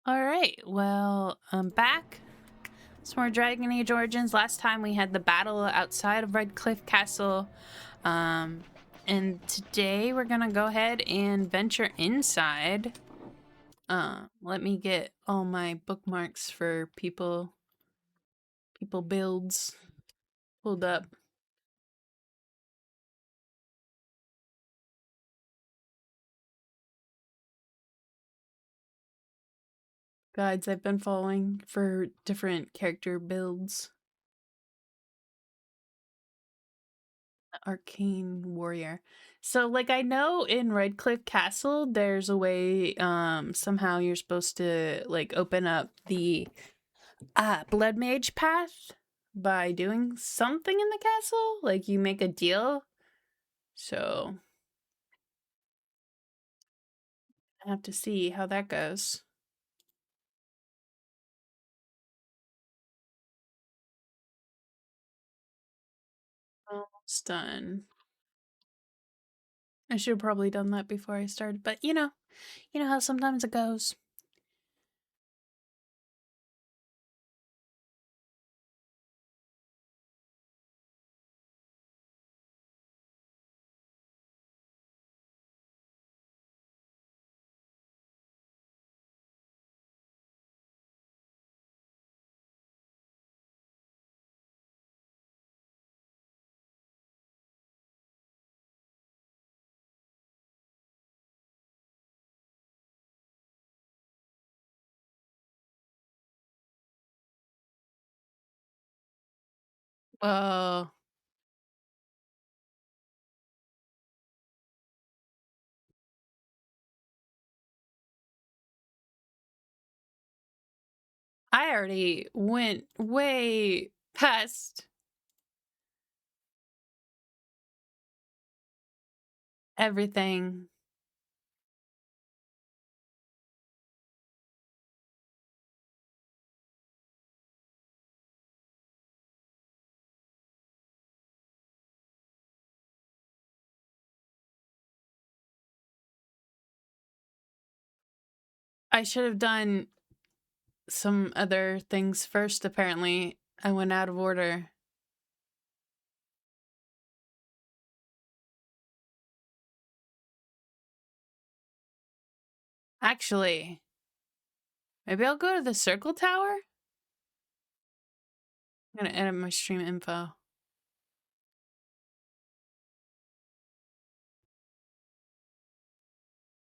Alright, well, I'm back. Some more Dragon Age Origins. Last time we had the battle outside of Redcliffe Castle. Um, and today we're gonna go ahead and venture inside. Let me get all my bookmarks for people builds pulled up. Guides I've been following for different character builds. Arcane warrior. So like I know in Redcliffe Castle there's a way somehow you're supposed to like open up the blood mage path by doing something in the castle, like you make a deal. So I have to see how that goes. Almost done. I should have probably done that before I started, but you know how sometimes it goes. Well, I already went way past everything. I should have done some other things first, apparently. I went out of order. Actually, maybe I'll go to the circle tower? I'm gonna edit my stream info.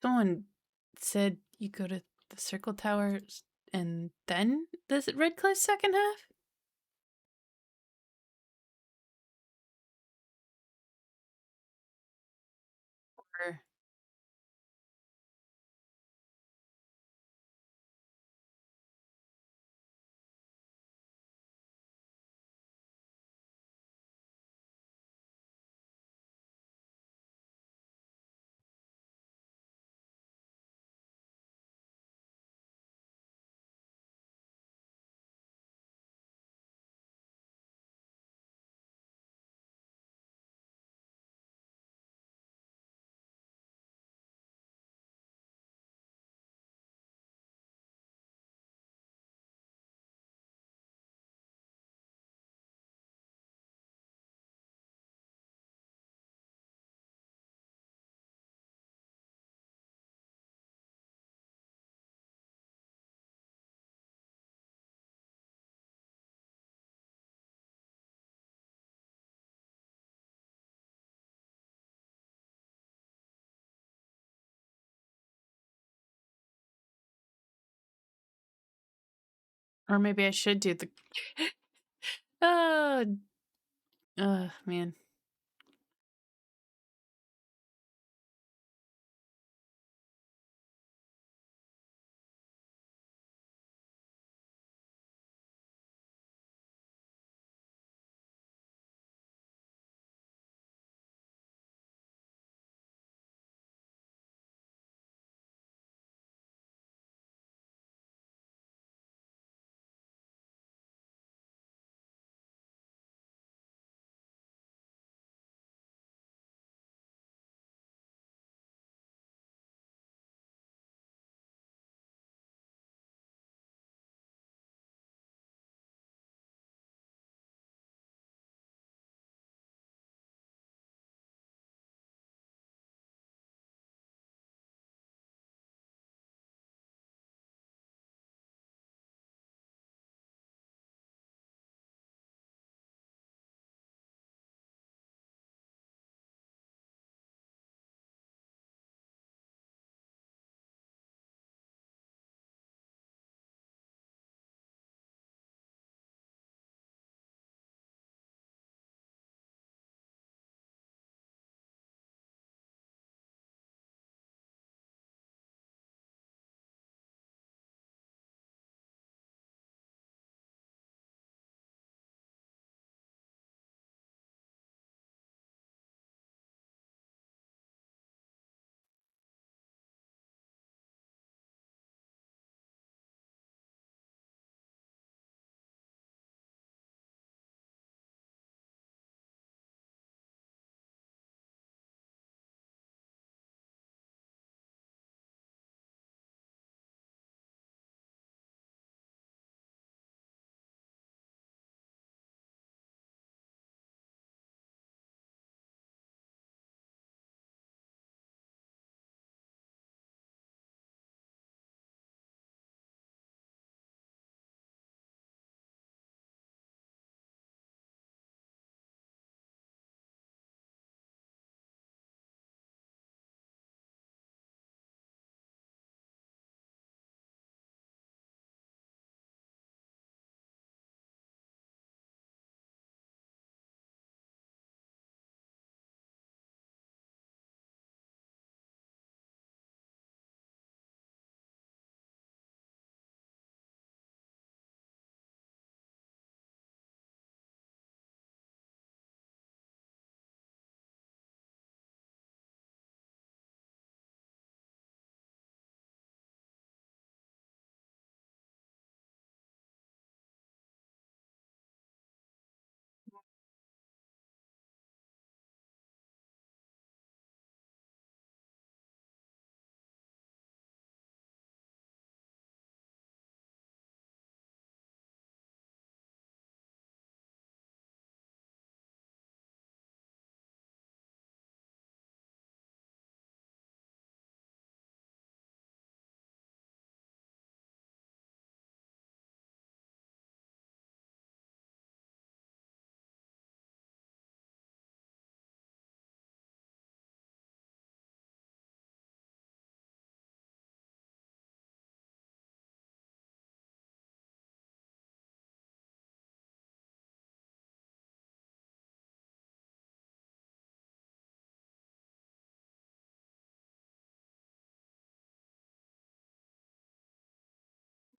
Someone said you go to the circle tower and then the Redcliffe second half? Or maybe I should do the Oh, man.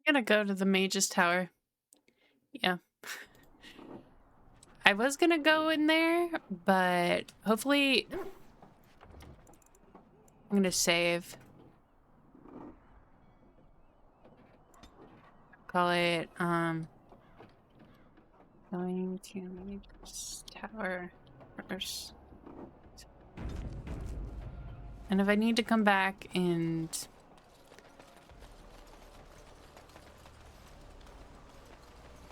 gonna go to the mage's tower. Yeah. I was gonna go in there, but hopefully I'm gonna save. Call it, going to mage's tower first. And if I need to come back and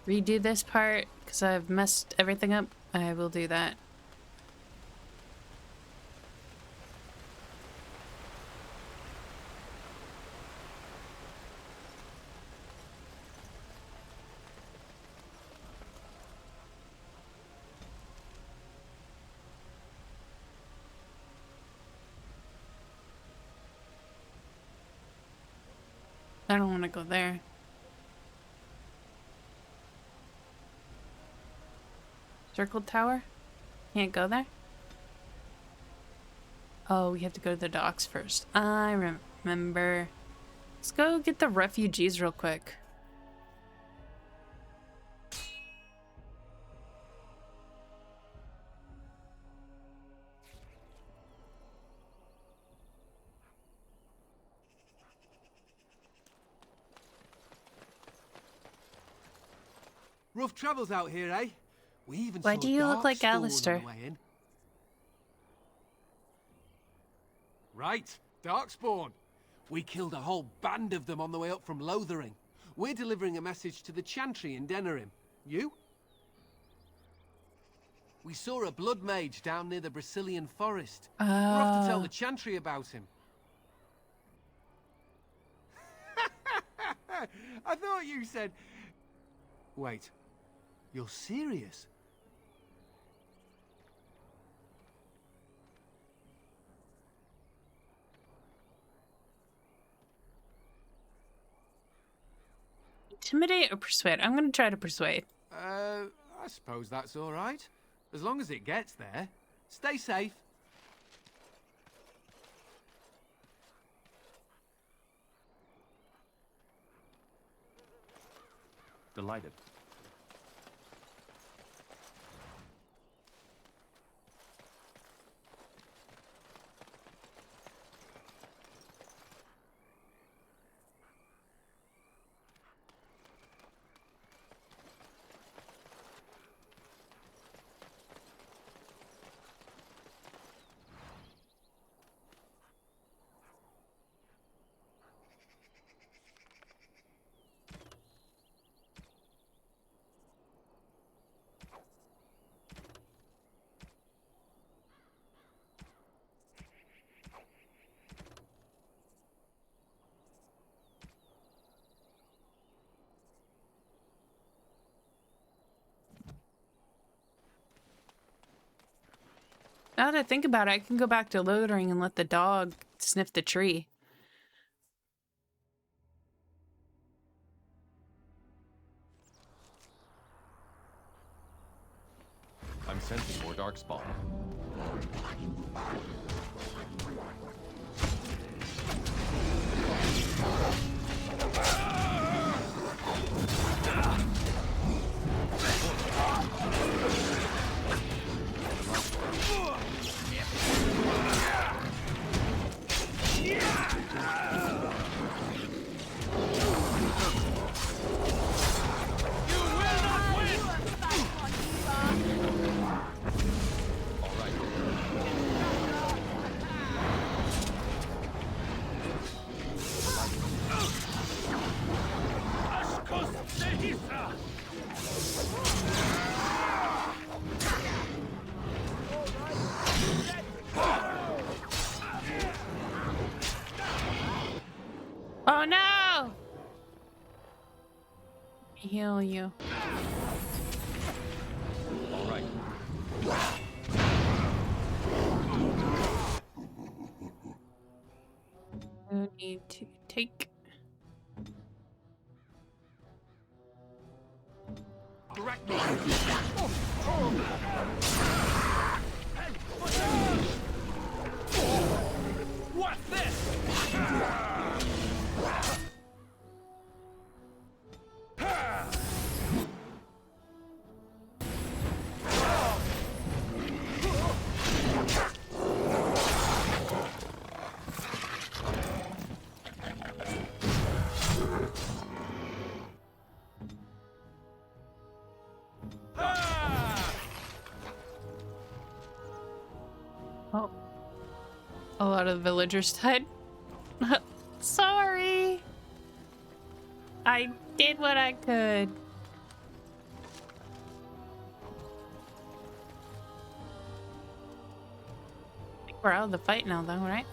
redo this part because I've messed everything up, I will do that. I don't want to go there. Circle tower? Can't go there? Oh, we have to go to the docks first. I remember. Let's go get the refugees real quick. Rough travels out here, eh? We even Why saw do you look like Darkspawn on Alistair? the way in. Right, Darkspawn. We killed a whole band of them on the way up from Lothering. We're delivering a message to the Chantry in Denerim. You? We saw a blood mage down near the Brazilian forest. We're off to tell the Chantry about him. I thought you said... Wait. You're serious? Intimidate or persuade? I'm gonna try to persuade. I suppose that's all right. As long as it gets there. Stay safe. Delighted. Now that I think about it, I can go back to Lothering and let the dog sniff the tree. I'm sensing more darkspawn. Oh no! Heal you. All right. You need to take. Direct me. What's this? A lot of the villagers died. Sorry. I did what I could. I think we're out of the fight now, though, right?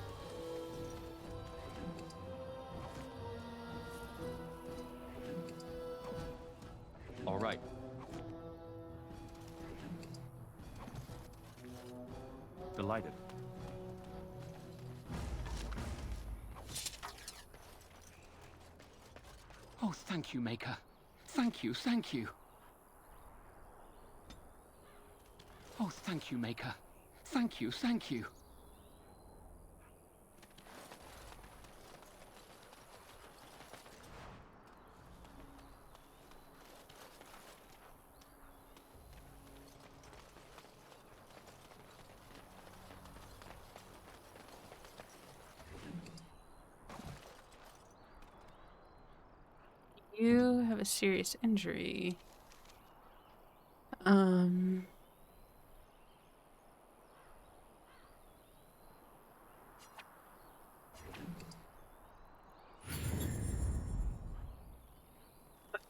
All right. Delighted. Oh, thank you, Maker. Thank you, thank you. Oh, thank you, Maker. Thank you, thank you. You have a serious injury.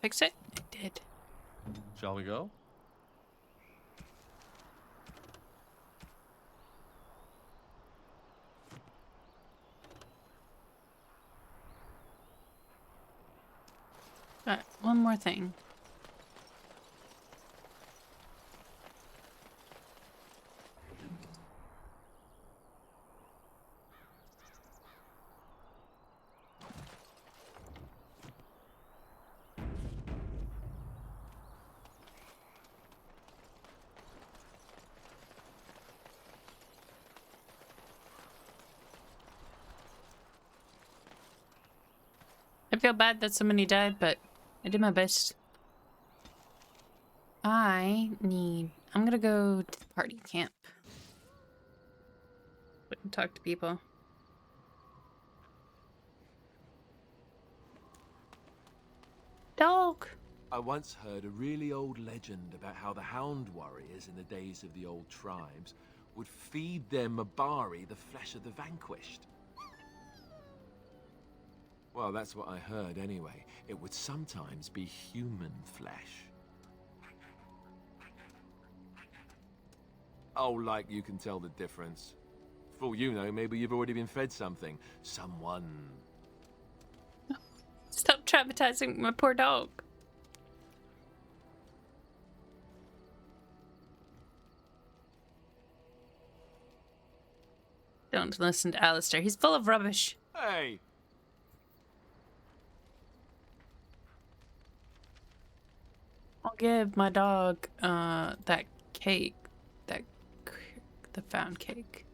Fix it? I did. Shall we go? One more thing. I feel bad that so many died, but I did my best. I'm gonna go to the party camp. Talk to people. Dog! I once heard a really old legend about how the Hound warriors in the days of the old tribes would feed their Mabari the flesh of the vanquished. Well, that's what I heard anyway. It would sometimes be human flesh. Oh, like you can tell the difference. For all you know, maybe you've already been fed something. Someone. Stop traumatizing my poor dog. Don't listen to Alistair. He's full of rubbish. Hey! I'll give my dog that cake. The found cake.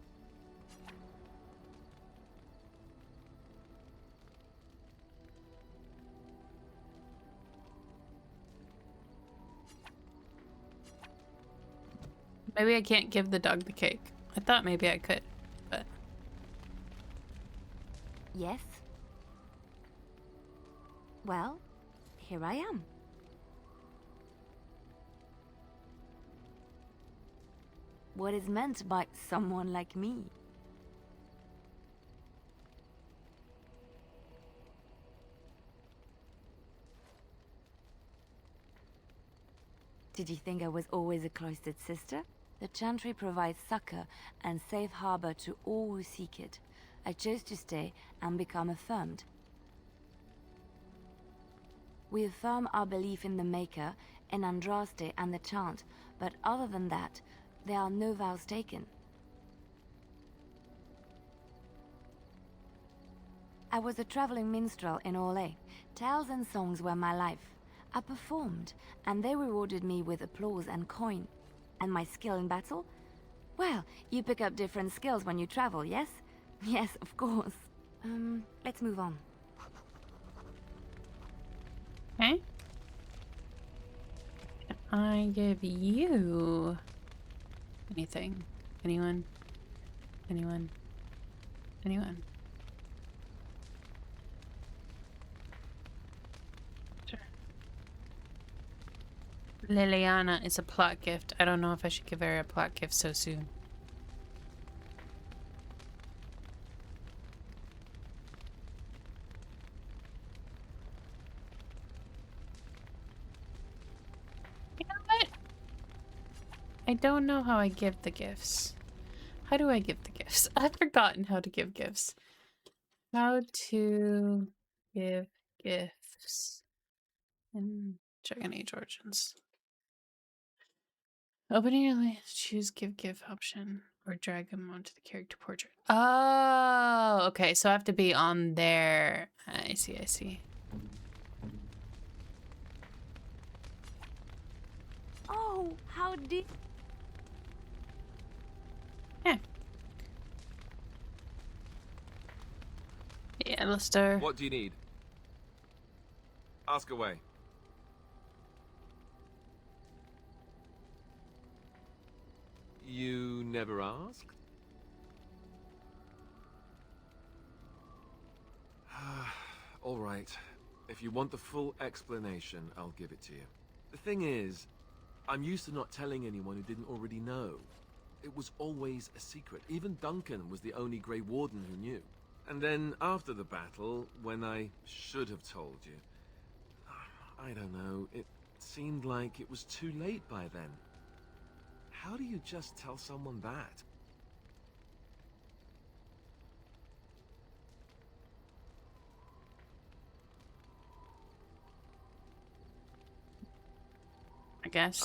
Maybe I can't give the dog the cake. I thought maybe I could, but... Yes? Well, here I am. What is meant by someone like me? Did you think I was always a cloistered sister? The Chantry provides succor and safe harbor to all who seek it. I chose to stay and become affirmed. We affirm our belief in the Maker, in Andraste and the Chant, but other than that, there are no vows taken. I was a traveling minstrel in Orlais. Tales and songs were my life. I performed, and they rewarded me with applause and coin. And my skill in battle? Well, you pick up different skills when you travel, yes? Yes, of course. Let's move on. Okay. Can I give you anything? Anyone? Anyone? Anyone? Sure. Liliana is a plot gift. I don't know if I should give her a plot gift so soon. I don't know how I give the gifts. How do I give the gifts? I've forgotten how to give gifts. How to give gifts in Dragon Age Origins. Opening your list, choose give gift option or drag them onto the character portrait. Oh, okay. So I have to be on there. I see, I see. Oh, how did... Yeah. Yeah, Alistair. What do you need? Ask away. You never asked? All right. If you want the full explanation, I'll give it to you. The thing is, I'm used to not telling anyone who didn't already know. It was always a secret. Even Duncan was the only Grey Warden who knew. And then after the battle, when I should have told you, I don't know, it seemed like it was too late by then. How do you just tell someone that? I guess.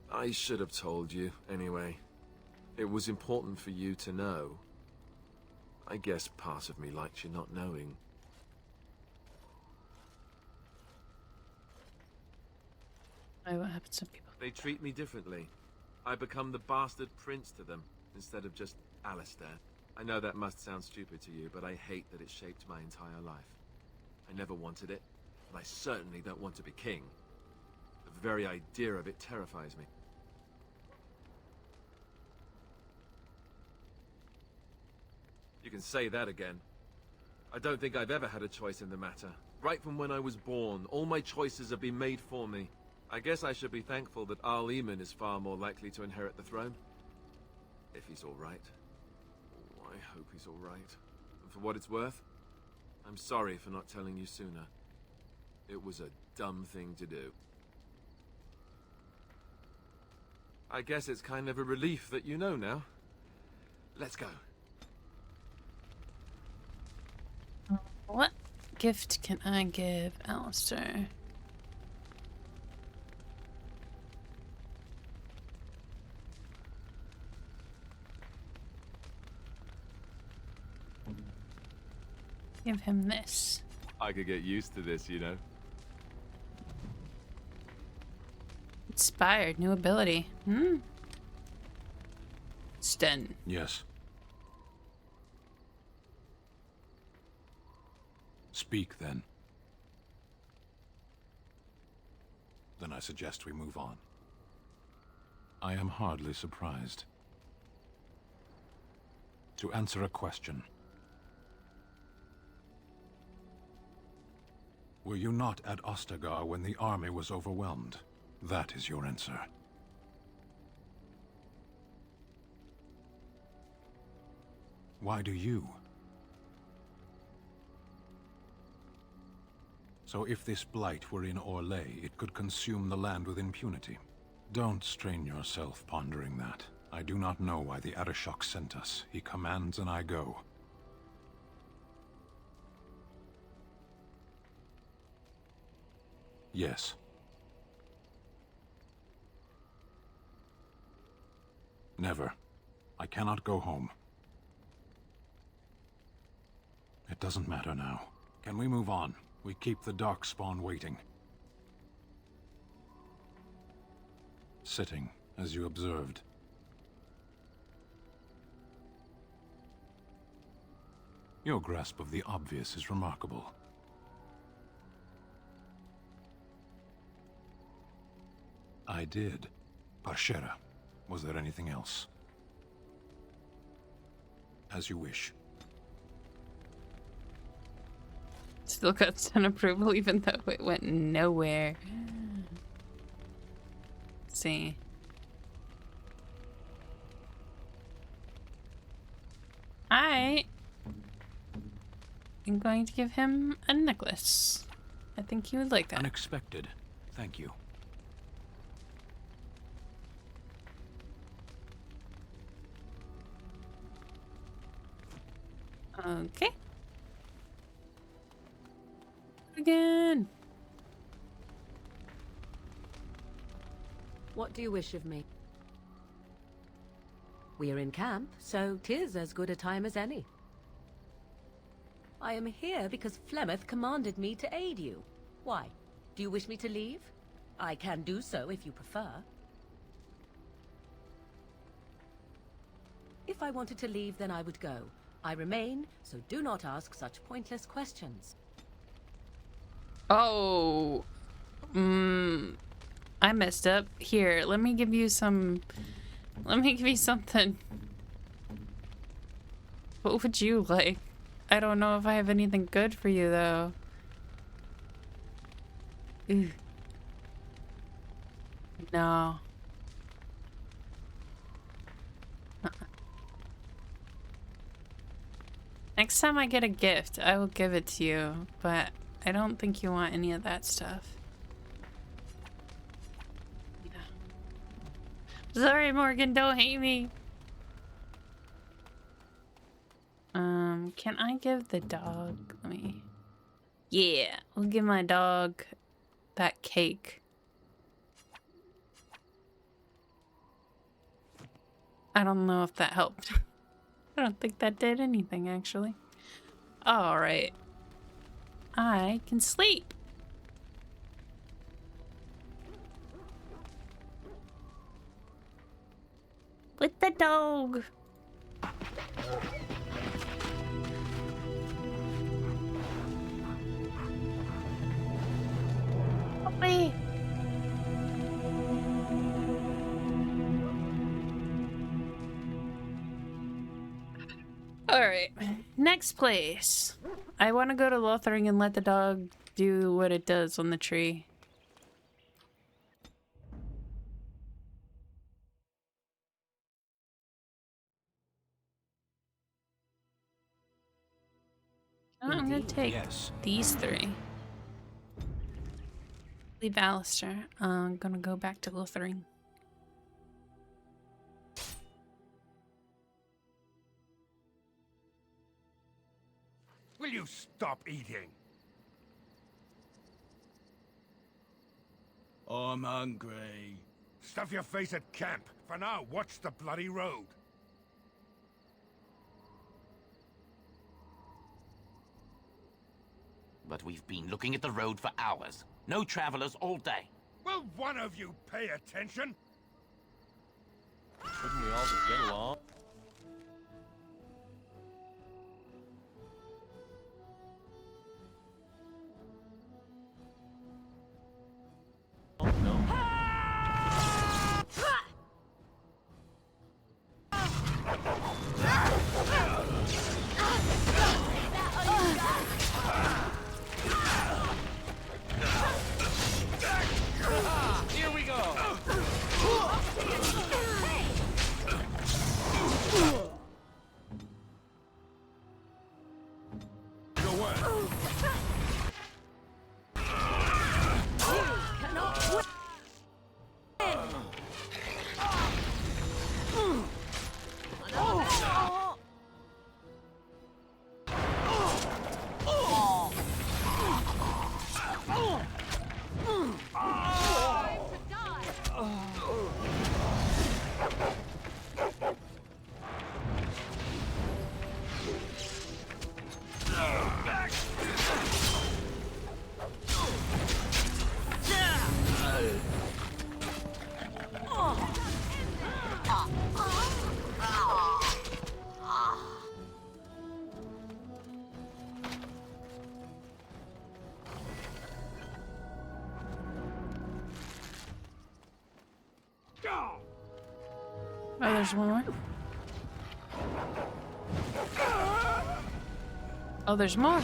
I should have told you, anyway. It was important for you to know. I guess part of me likes you not knowing. What happens to people? They treat me differently. I become the bastard prince to them, instead of just Alistair. I know that must sound stupid to you, but I hate that it shaped my entire life. I never wanted it, and I certainly don't want to be king. The very idea of it terrifies me. You can say that again. I don't think I've ever had a choice in the matter. Right from when I was born, all my choices have been made for me. I guess I should be thankful that Arl Eamon is far more likely to inherit the throne. If he's alright. Oh, I hope he's alright. And for what it's worth, I'm sorry for not telling you sooner. It was a dumb thing to do. I guess it's kind of a relief that you know now. Let's go. What gift can I give Alistair? Give him this. I could get used to this, you know. Inspired, new ability. Stun. Yes. Speak, then. Then I suggest we move on. I am hardly surprised. To answer a question. Were you not at Ostagar when the army was overwhelmed? That is your answer. Why do you? So if this blight were in Orlais, it could consume the land with impunity. Don't strain yourself pondering that. I do not know why the Arishok sent us. He commands and I go. Yes. Never. I cannot go home. It doesn't matter now. Can we move on? We keep the Darkspawn waiting. Sitting, as you observed. Your grasp of the obvious is remarkable. I did. Parshera. Was there anything else? As you wish. Still got stun approval even though it went nowhere. Let's see. I am going to give him a necklace. I think he would like that. Unexpected. Thank you. Okay. Again. What do you wish of me? We are in camp, so 'tis as good a time as any. I am here because Flemeth commanded me to aid you. Why? Do you wish me to leave? I can do so if you prefer. If I wanted to leave, then I would go. I remain, so do not ask such pointless questions. Oh. I messed up. Here, let me give you some... Let me give you something. What would you like? I don't know if I have anything good for you, though. Ew. No. Next time I get a gift, I will give it to you, but I don't think you want any of that stuff. Yeah. Sorry, Morgan, don't hate me. Can I give the dog... Let me... Yeah, we'll give my dog that cake. I don't know if that helped. I don't think that did anything, actually. Alright. I can sleep. With the dog. Puppy. Alright, next place. I want to go to Lothering and let the dog do what it does on the tree. I'm gonna take these three. Leave Alistair. I'm gonna go back to Lothering. Will you stop eating? I'm hungry. Stuff your face at camp. For now, watch the bloody road. But we've been looking at the road for hours. No travelers all day. Will one of you pay attention? Shouldn't we all just get along? No. Here we go! Oh, there's one more. Oh, there's more.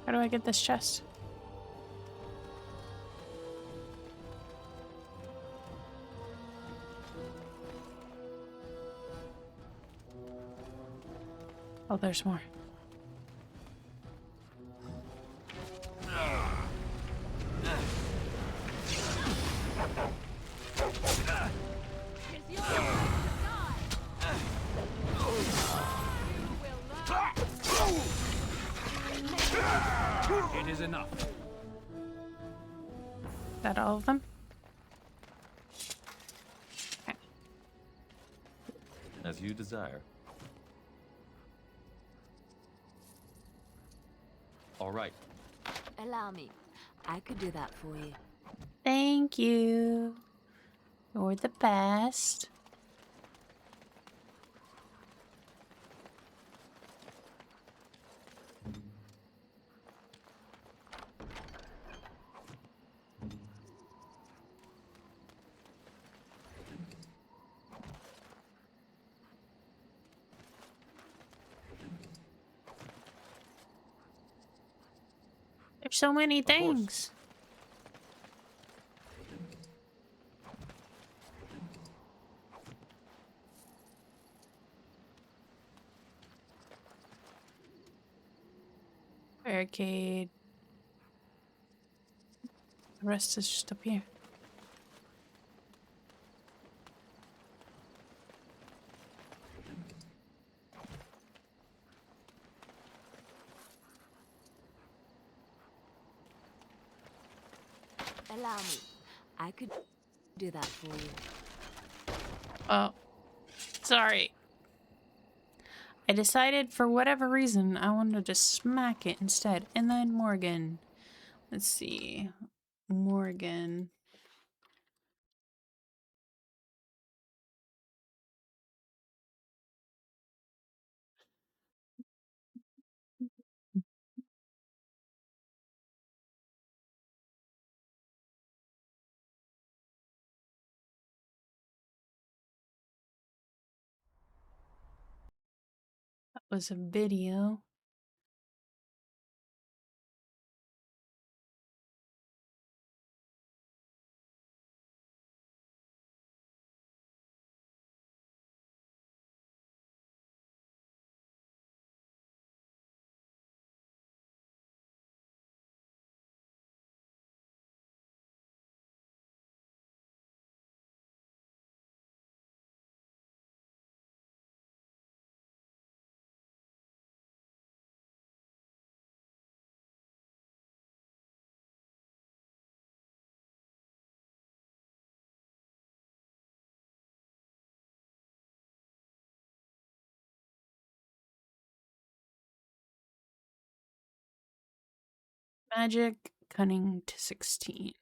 How do I get this chest? Oh, there's more. It is enough. That all of them? Okay. As you desire. All right. Allow me. I could do that for you. Thank you. You're the best. There's so many things. Barricade. The rest is just up here. Allow me. I could do that for you. Oh, sorry. I decided for whatever reason I wanted to smack it instead. And then Morgan. Let's see. Morgan. That was a video. Magic cunning to 16.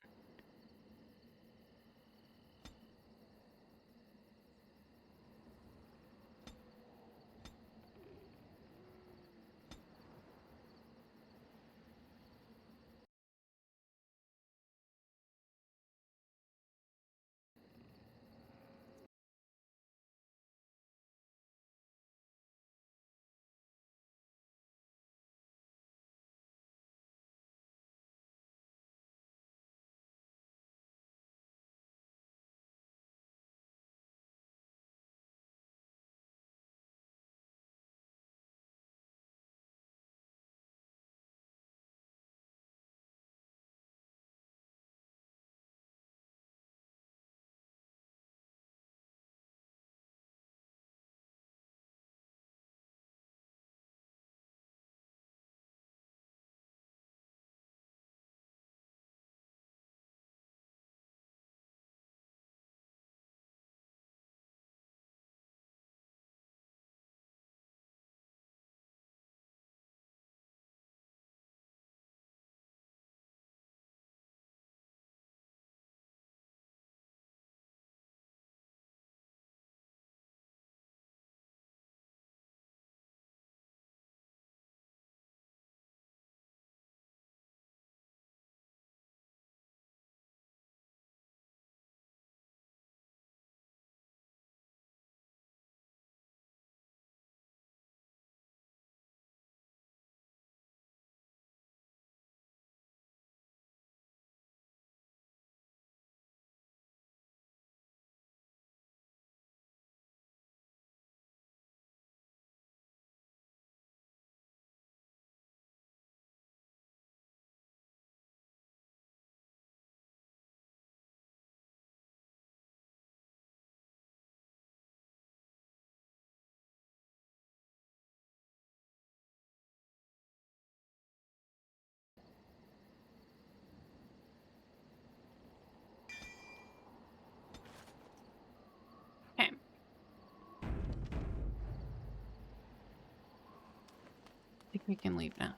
You can leave now.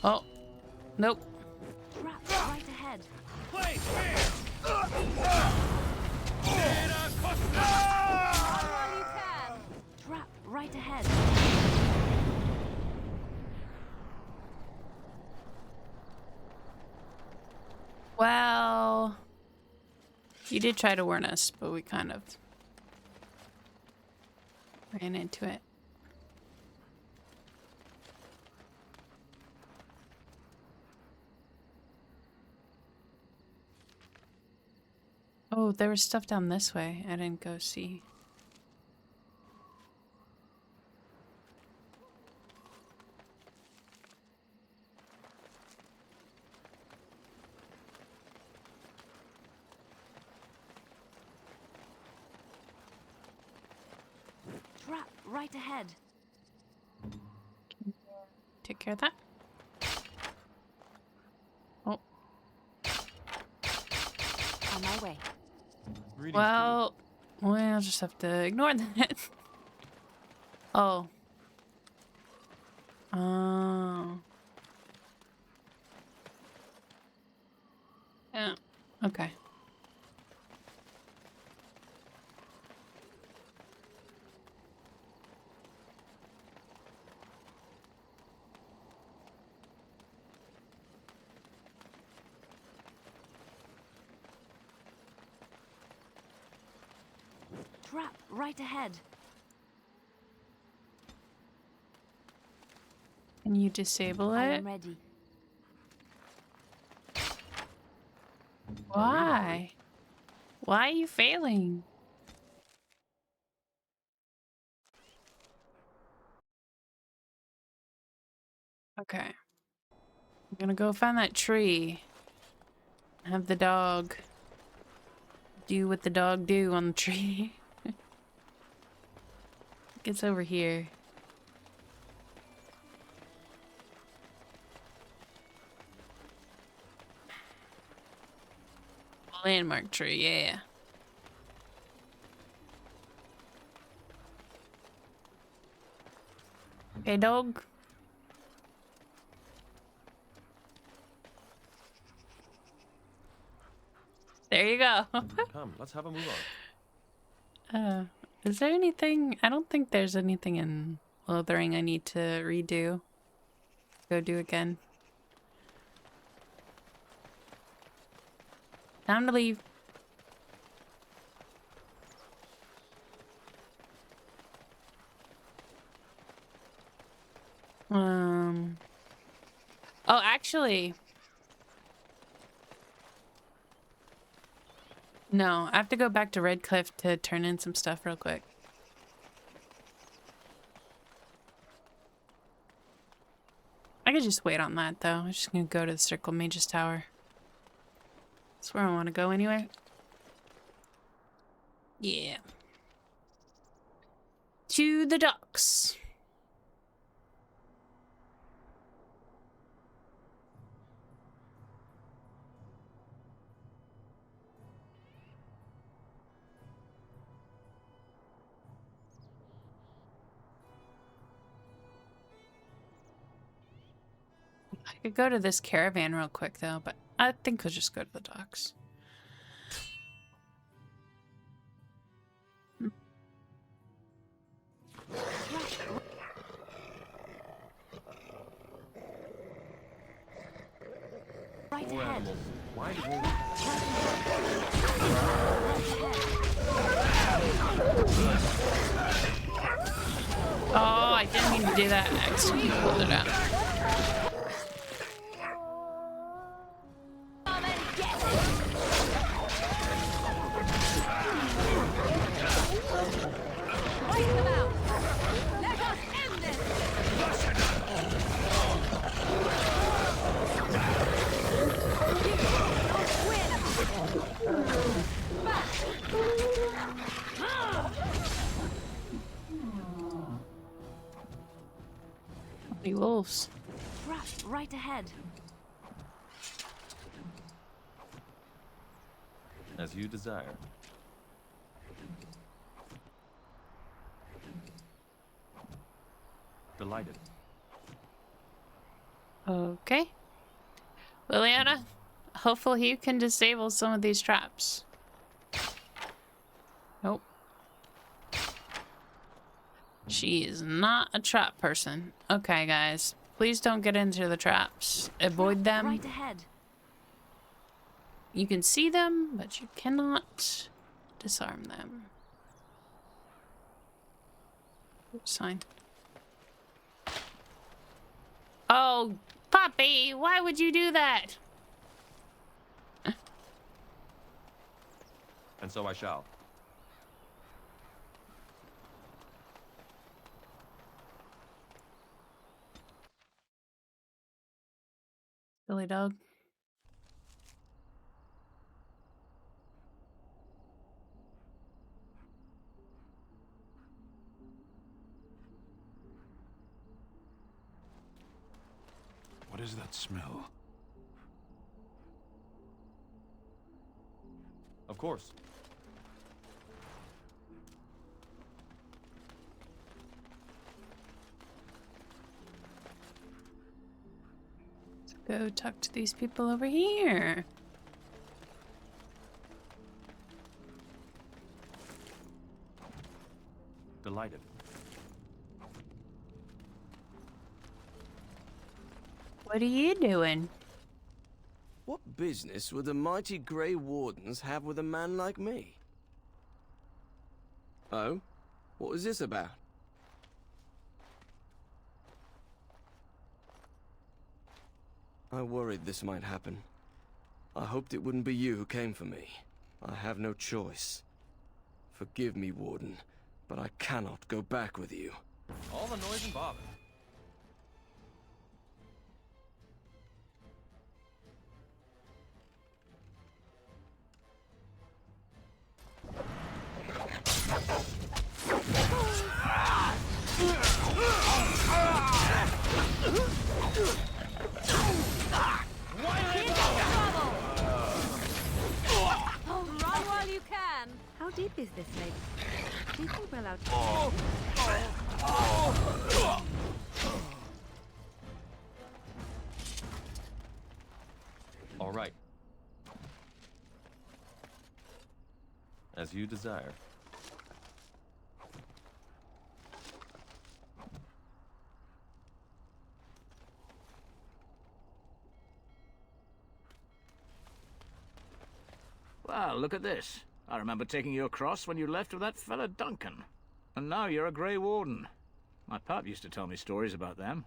Oh, nope. Trap right ahead. Please, Trap right ahead. Well, you did try to warn us, but we kind of ran into it. Oh, there was stuff down this way. I didn't go see. Trap right ahead. Take care of that. Oh, On my way. well, we'll just have to ignore that. Oh. Oh. Yeah. Okay. Trap right ahead. Can you disable I it? am ready. Why? Why are you failing? Okay. I'm gonna go find that tree. Have the dog do what the dog do on the tree. Gets over here. Landmark tree, yeah. Okay, dog. There you go. Come, let's have a move on. Is there anything? I don't think there's anything in Lothering I need to redo. Go do again. Time to leave. Oh, actually. No, I have to go back to Redcliffe to turn in some stuff real quick. I could just wait on that, though. I'm just gonna go to the Circle Mage's Tower. That's where I want to go anyway. Yeah. To the docks. I could go to this caravan real quick, though, but I think we'll just go to the docks. Right ahead. Why do Oh, I didn't mean to do that. I accidentally pulled it out. Wolves. Trap right ahead. As you desire. Delighted. Okay. Liliana, hopefully you can disable some of these traps. Nope. She is not a trap person. Okay, guys. Please don't get into the traps. Avoid them. Right ahead. You can see them, but you cannot disarm them. Sign. Oh, puppy, why would you do that? And so I shall. Silly dog. What is that smell? Of course. Let's go talk to these people over here. Delighted. What are you doing? What business would the mighty Grey Wardens have with a man like me? Oh? What is this about? I worried this might happen. I hoped it wouldn't be you who came for me. I have no choice. Forgive me, Warden, but I cannot go back with you. All the noise and bother. Run while you can. How deep is this lake? Do you think we're allowed to? All right. As you desire. Well, look at this. I remember taking you across when you left with that fella Duncan. And now you're a Grey Warden. My pap used to tell me stories about them.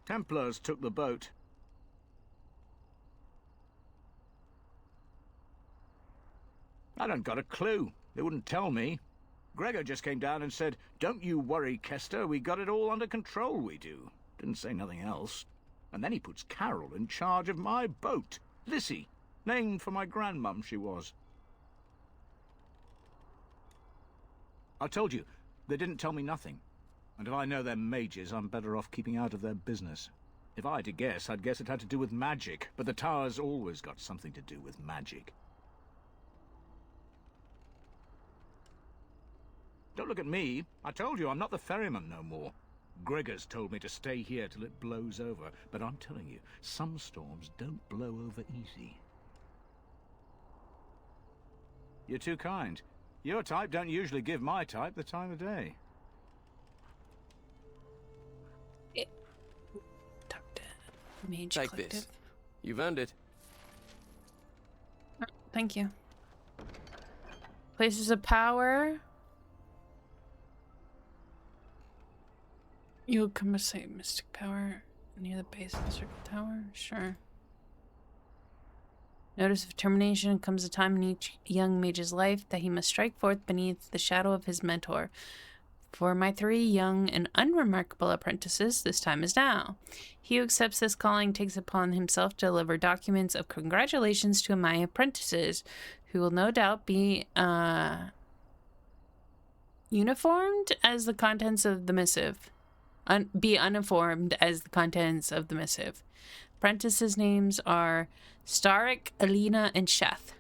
Templars took the boat. I don't got a clue. They wouldn't tell me. Gregor just came down and said, "Don't you worry, Kester, we got it all under control, we do." Didn't say nothing else. And then he puts Carol in charge of my boat. Lissy, named for my grandmum she was. I told you, they didn't tell me nothing. And if I know they're mages, I'm better off keeping out of their business. If I had to guess, I'd guess it had to do with magic. But the tower's always got something to do with magic. Don't look at me. I told you, I'm not the ferryman no more. Gregor's told me to stay here till it blows over. But I'm telling you, some storms don't blow over easy. You're too kind. Your type don't usually give my type the time of day. Mage Take Collective. this. You've earned it. Oh, thank you. Places of power. You'll come to say mystic power near the base of the circle tower? Sure. Notice of termination comes a time in each young mage's life that he must strike forth beneath the shadow of his mentor. For my 3 young and unremarkable apprentices, this time is now. He who accepts this calling takes upon himself to deliver documents of congratulations to my apprentices, who will no doubt be uniformed as the contents of the missive. Be uninformed as the contents of the missive. apprentices' names are Starik, Alina, and Sheth.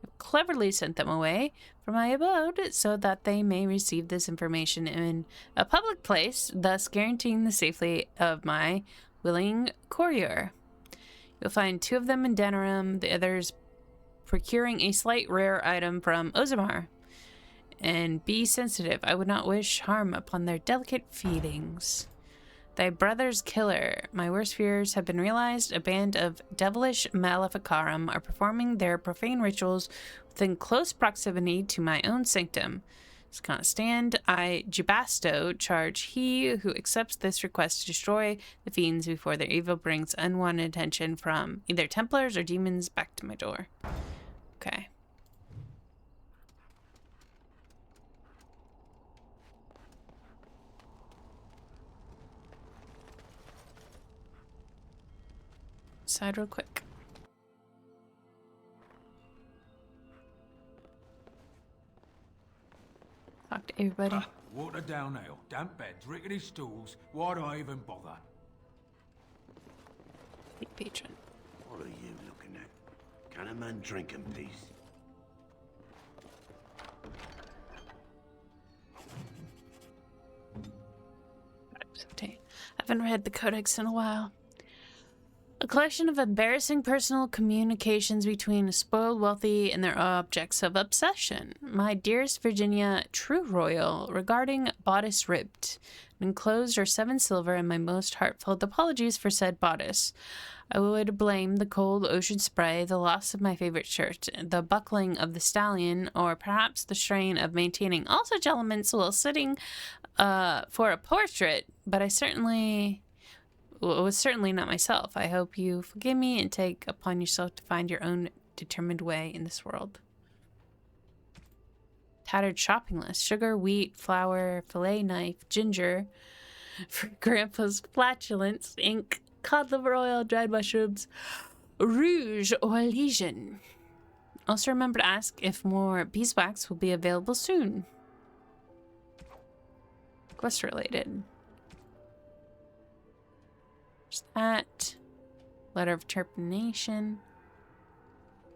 I've cleverly sent them away from my abode so that they may receive this information in a public place, thus guaranteeing the safety of my willing courier. You'll find 2 of them in Denerim, the others procuring a slight rare item from Ozamar. And be sensitive. I would not wish harm upon their delicate feelings. Thy brother's killer. My worst fears have been realized. A band of devilish Maleficarum are performing their profane rituals within close proximity to my own sanctum. This can't stand. I, Jubasto, charge he who accepts this request to destroy the fiends before their evil brings unwanted attention from either Templars or demons back to my door. Okay. Side real quick. Talk to everybody. Water down ale, damp beds, rickety stools. Why do I even bother? Big patron. What are you looking at? Can a man drink in peace? I haven't read the Codex in a while. A collection of embarrassing personal communications between a spoiled wealthy and their objects of obsession. My dearest Virginia, true royal, regarding bodice ripped. Enclosed are 7 silver and my most heartfelt apologies for said bodice. I would blame the cold ocean spray, the loss of my favorite shirt, the buckling of the stallion, or perhaps the strain of maintaining all such elements while sitting for a portrait, but it was certainly not myself. I hope you forgive me and take upon yourself to find your own determined way in this world. Tattered shopping list. Sugar, wheat, flour, fillet knife, ginger, for Grandpa's flatulence, ink, cod liver oil, dried mushrooms, rouge, or lesion. Also remember to ask if more beeswax will be available soon. Quest related. There's that. Letter of termination.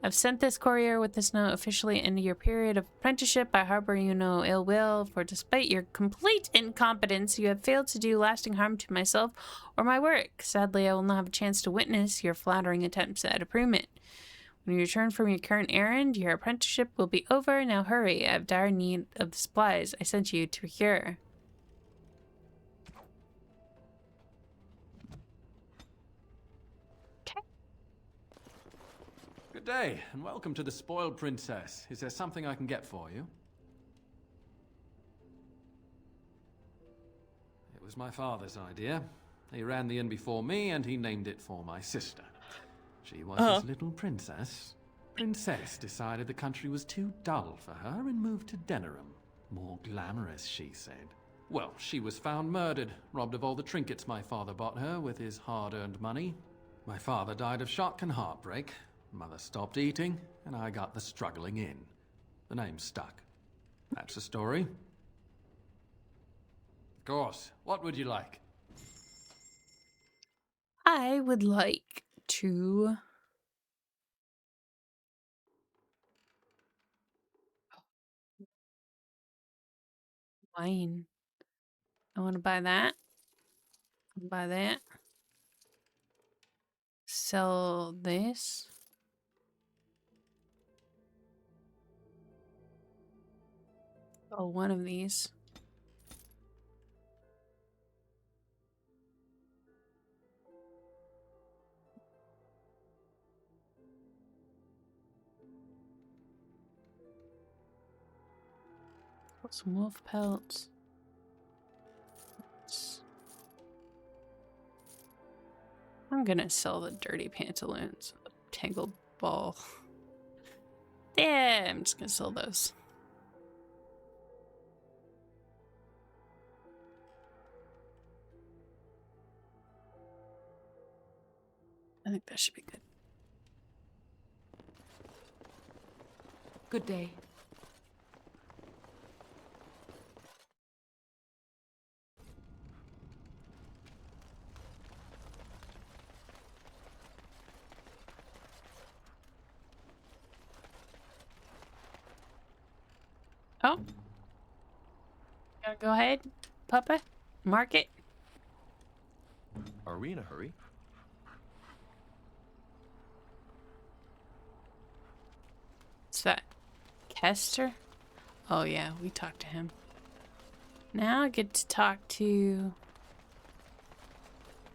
I've sent this courier with this note officially into your period of apprenticeship. I harbor you no ill will, for despite your complete incompetence, you have failed to do lasting harm to myself or my work. Sadly, I will not have a chance to witness your flattering attempts at improvement. When you return from your current errand, your apprenticeship will be over. Now hurry, I have dire need of the supplies I sent you to procure. Good day, and welcome to the Spoiled Princess. Is there something I can get for you? It was my father's idea. He ran the inn before me, and he named it for my sister. She was his little princess. Princess decided the country was too dull for her and moved to Denerim. More glamorous, she said. Well, she was found murdered, robbed of all the trinkets my father bought her with his hard-earned money. My father died of shock and heartbreak. Mother stopped eating, and I got the struggling in. The name stuck. That's the story. Of course. What would you like? I would like to... wine. I want to buy that. Buy that. Sell this. Oh, one of these. Got some wolf pelts. I'm gonna sell the dirty pantaloons. Tangled ball. Yeah, I'm just gonna sell those. I think that should be good. Good day. Oh. Gonna go ahead, Papa? Mark it? Are we in a hurry? What's that? Kester? Oh yeah, we talked to him. Now I get to talk to...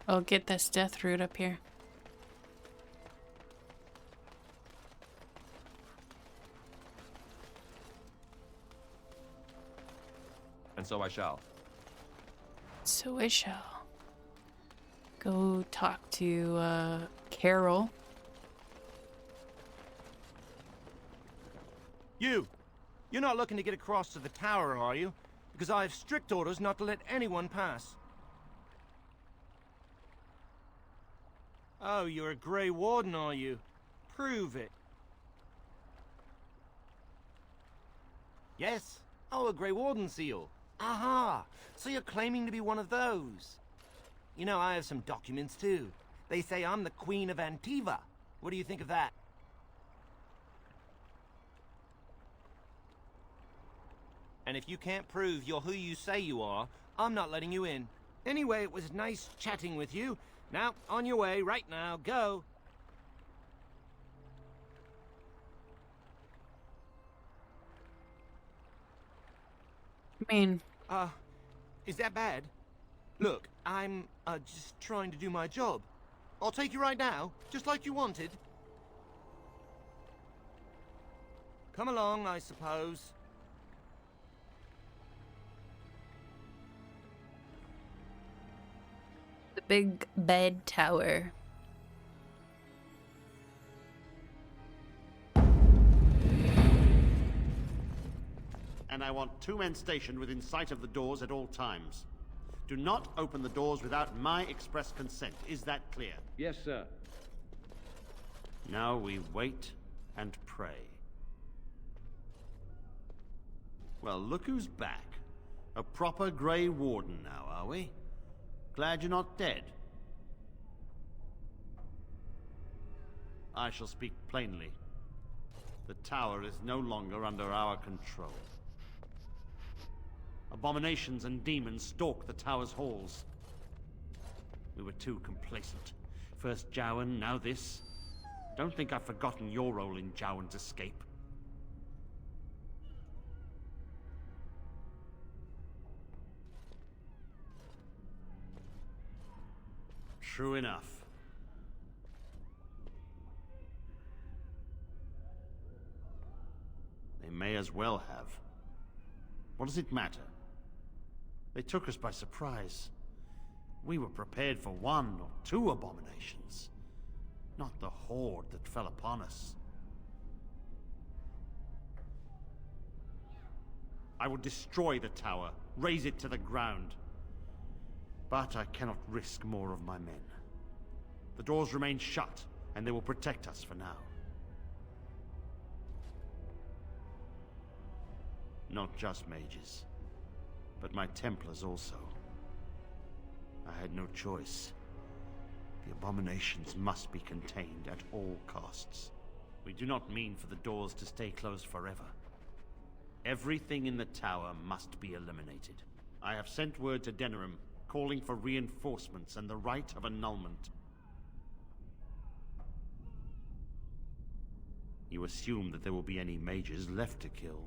Oh, get this death root up here. And so I shall. So I shall. Go talk to, Carol. You're not looking to get across to the tower, are you? Because I have strict orders not to let anyone pass. Oh, you're a Grey Warden, are you? Prove it. Yes. Oh, a Grey Warden seal. Aha! So you're claiming to be one of those. You know, I have some documents too. They say I'm the Queen of Antiva. What do you think of that? And if you can't prove you're who you say you are, I'm not letting you in. Anyway, it was nice chatting with you. Now, on your way, right now, go. I mean... Is that bad? Look, I'm, just trying to do my job. I'll take you right now, just like you wanted. Come along, I suppose. The big bed tower. And I want 2 men stationed within sight of the doors at all times. Do not open the doors without my express consent. Is that clear? Yes, sir. Now we wait and pray. Well, look who's back. A proper Grey Warden now, are we? Glad you're not dead. I shall speak plainly. The tower is no longer under our control. Abominations and demons stalk the tower's halls. We were too complacent. First Jowan, now this. Don't think I've forgotten your role in Jowan's escape. True enough. They may as well have. What does it matter? They took us by surprise. We were prepared for 1 or 2 abominations, not the horde that fell upon us. I will destroy the tower, raze it to the ground. But I cannot risk more of my men. The doors remain shut, and they will protect us for now. Not just mages, but my Templars also. I had no choice. The abominations must be contained at all costs. We do not mean for the doors to stay closed forever. Everything in the tower must be eliminated. I have sent word to Denerim, calling for reinforcements and the right of annulment. You assume that there will be any mages left to kill.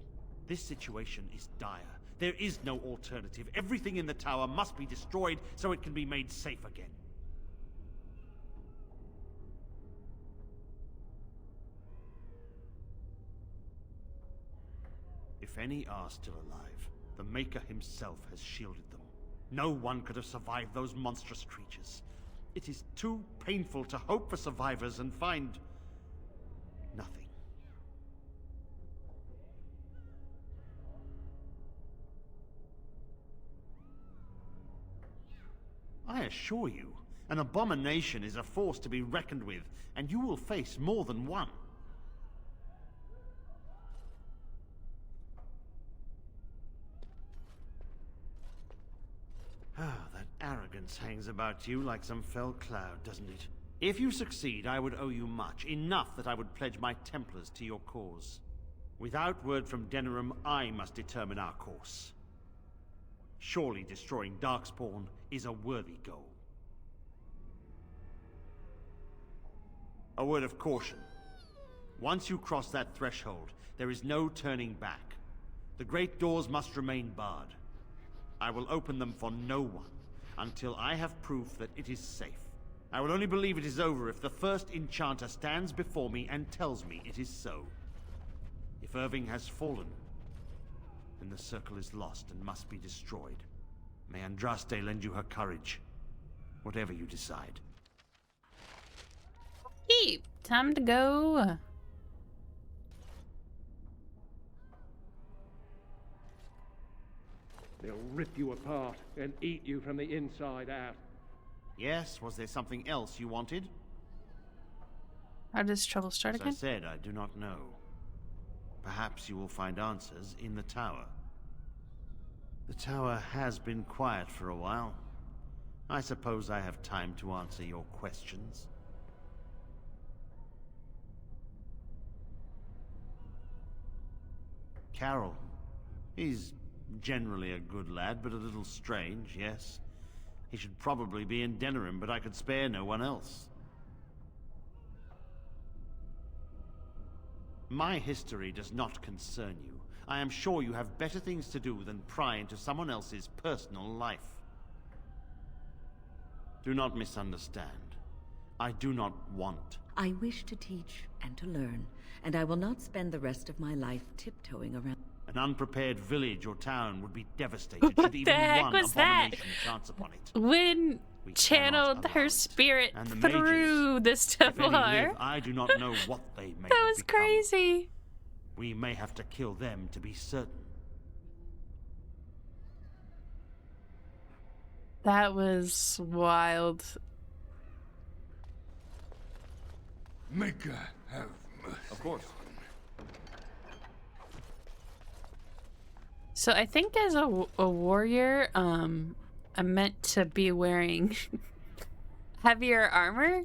This situation is dire. There is no alternative. Everything in the tower must be destroyed so it can be made safe again. If any are still alive, the Maker himself has shielded them. No one could have survived those monstrous creatures. It is too painful to hope for survivors and find nothing. I assure you, an abomination is a force to be reckoned with, and you will face more than one. Ah, that arrogance hangs about you like some fell cloud, doesn't it? If you succeed, I would owe you much, enough that I would pledge my Templars to your cause. Without word from Denerim, I must determine our course. Surely destroying Darkspawn is a worthy goal. A word of caution. Once you cross that threshold, there is no turning back. The great doors must remain barred. I will open them for no one until I have proof that it is safe. I will only believe it is over if the first enchanter stands before me and tells me it is so. If Irving has fallen, then the circle is lost and must be destroyed. May Andraste lend you her courage, whatever you decide. Hey, time to go. They'll rip you apart and eat you from the inside out. Yes, was there something else you wanted? How does trouble start again? As I said, I do not know. Perhaps you will find answers in the tower. The tower has been quiet for a while. I suppose I have time to answer your questions. Carol. He's generally a good lad, but a little strange, yes. He should probably be in Denerim, but I could spare no one else. My history does not concern you. I am sure you have better things to do than pry into someone else's personal life. Do not misunderstand. I do not want. I wish to teach and to learn, and I will not spend the rest of my life tiptoeing around. An unprepared village or town would be devastated What should the even heck one was that? abomination chance upon it. Wynn channeled her spirit And the through this If any Templar. live, I do not know what they may That have was become. crazy. We may have to kill them to be certain. That was wild. Maker have mercy. Of course. So I think as a warrior, I'm meant to be wearing heavier armor.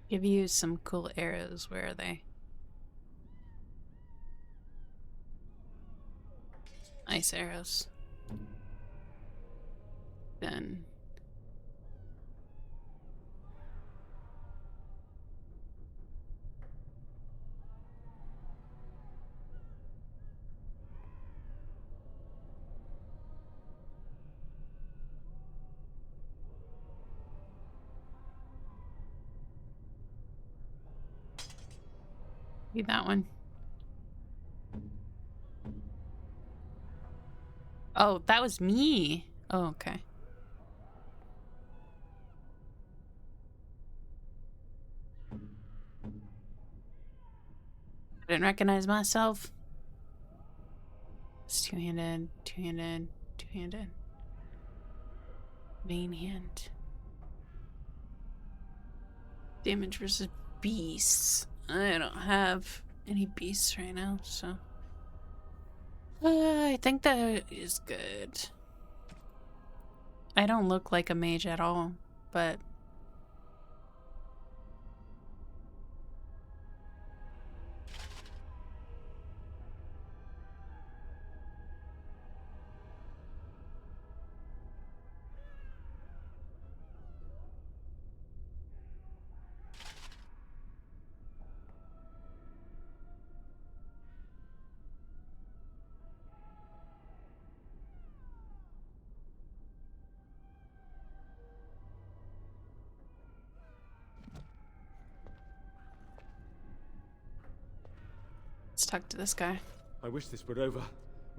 Give you some cool arrows. Where are they? Ice arrows. Then be that one. Oh, that was me. Oh, okay. I didn't recognize myself. It's two-handed, two-handed, two-handed. Main hand. Damage versus beasts. I don't have any beasts right now, so I think that is good. I don't look like a mage at all, but let's talk to this guy. I wish this were over.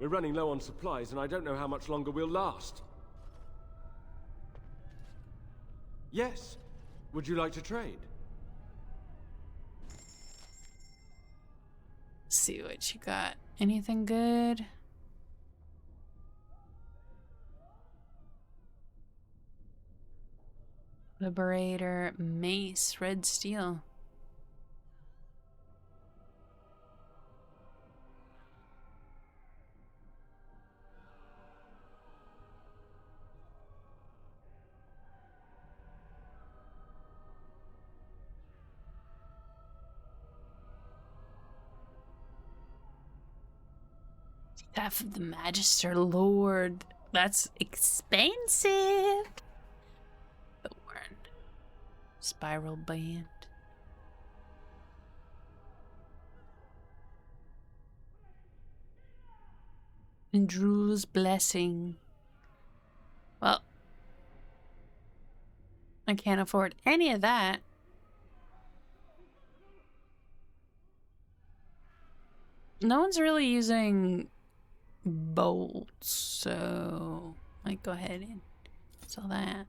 We're running low on supplies, and I don't know how much longer we'll last. Yes. Would you like to trade? See what you got. Anything good? Liberator, mace, red steel. Staff of the Magister Lord. That's expensive. Thorn. Spiral band. And Drew's blessing. Well, I can't afford any of that. No one's really using bolts, so I might go ahead and sell that.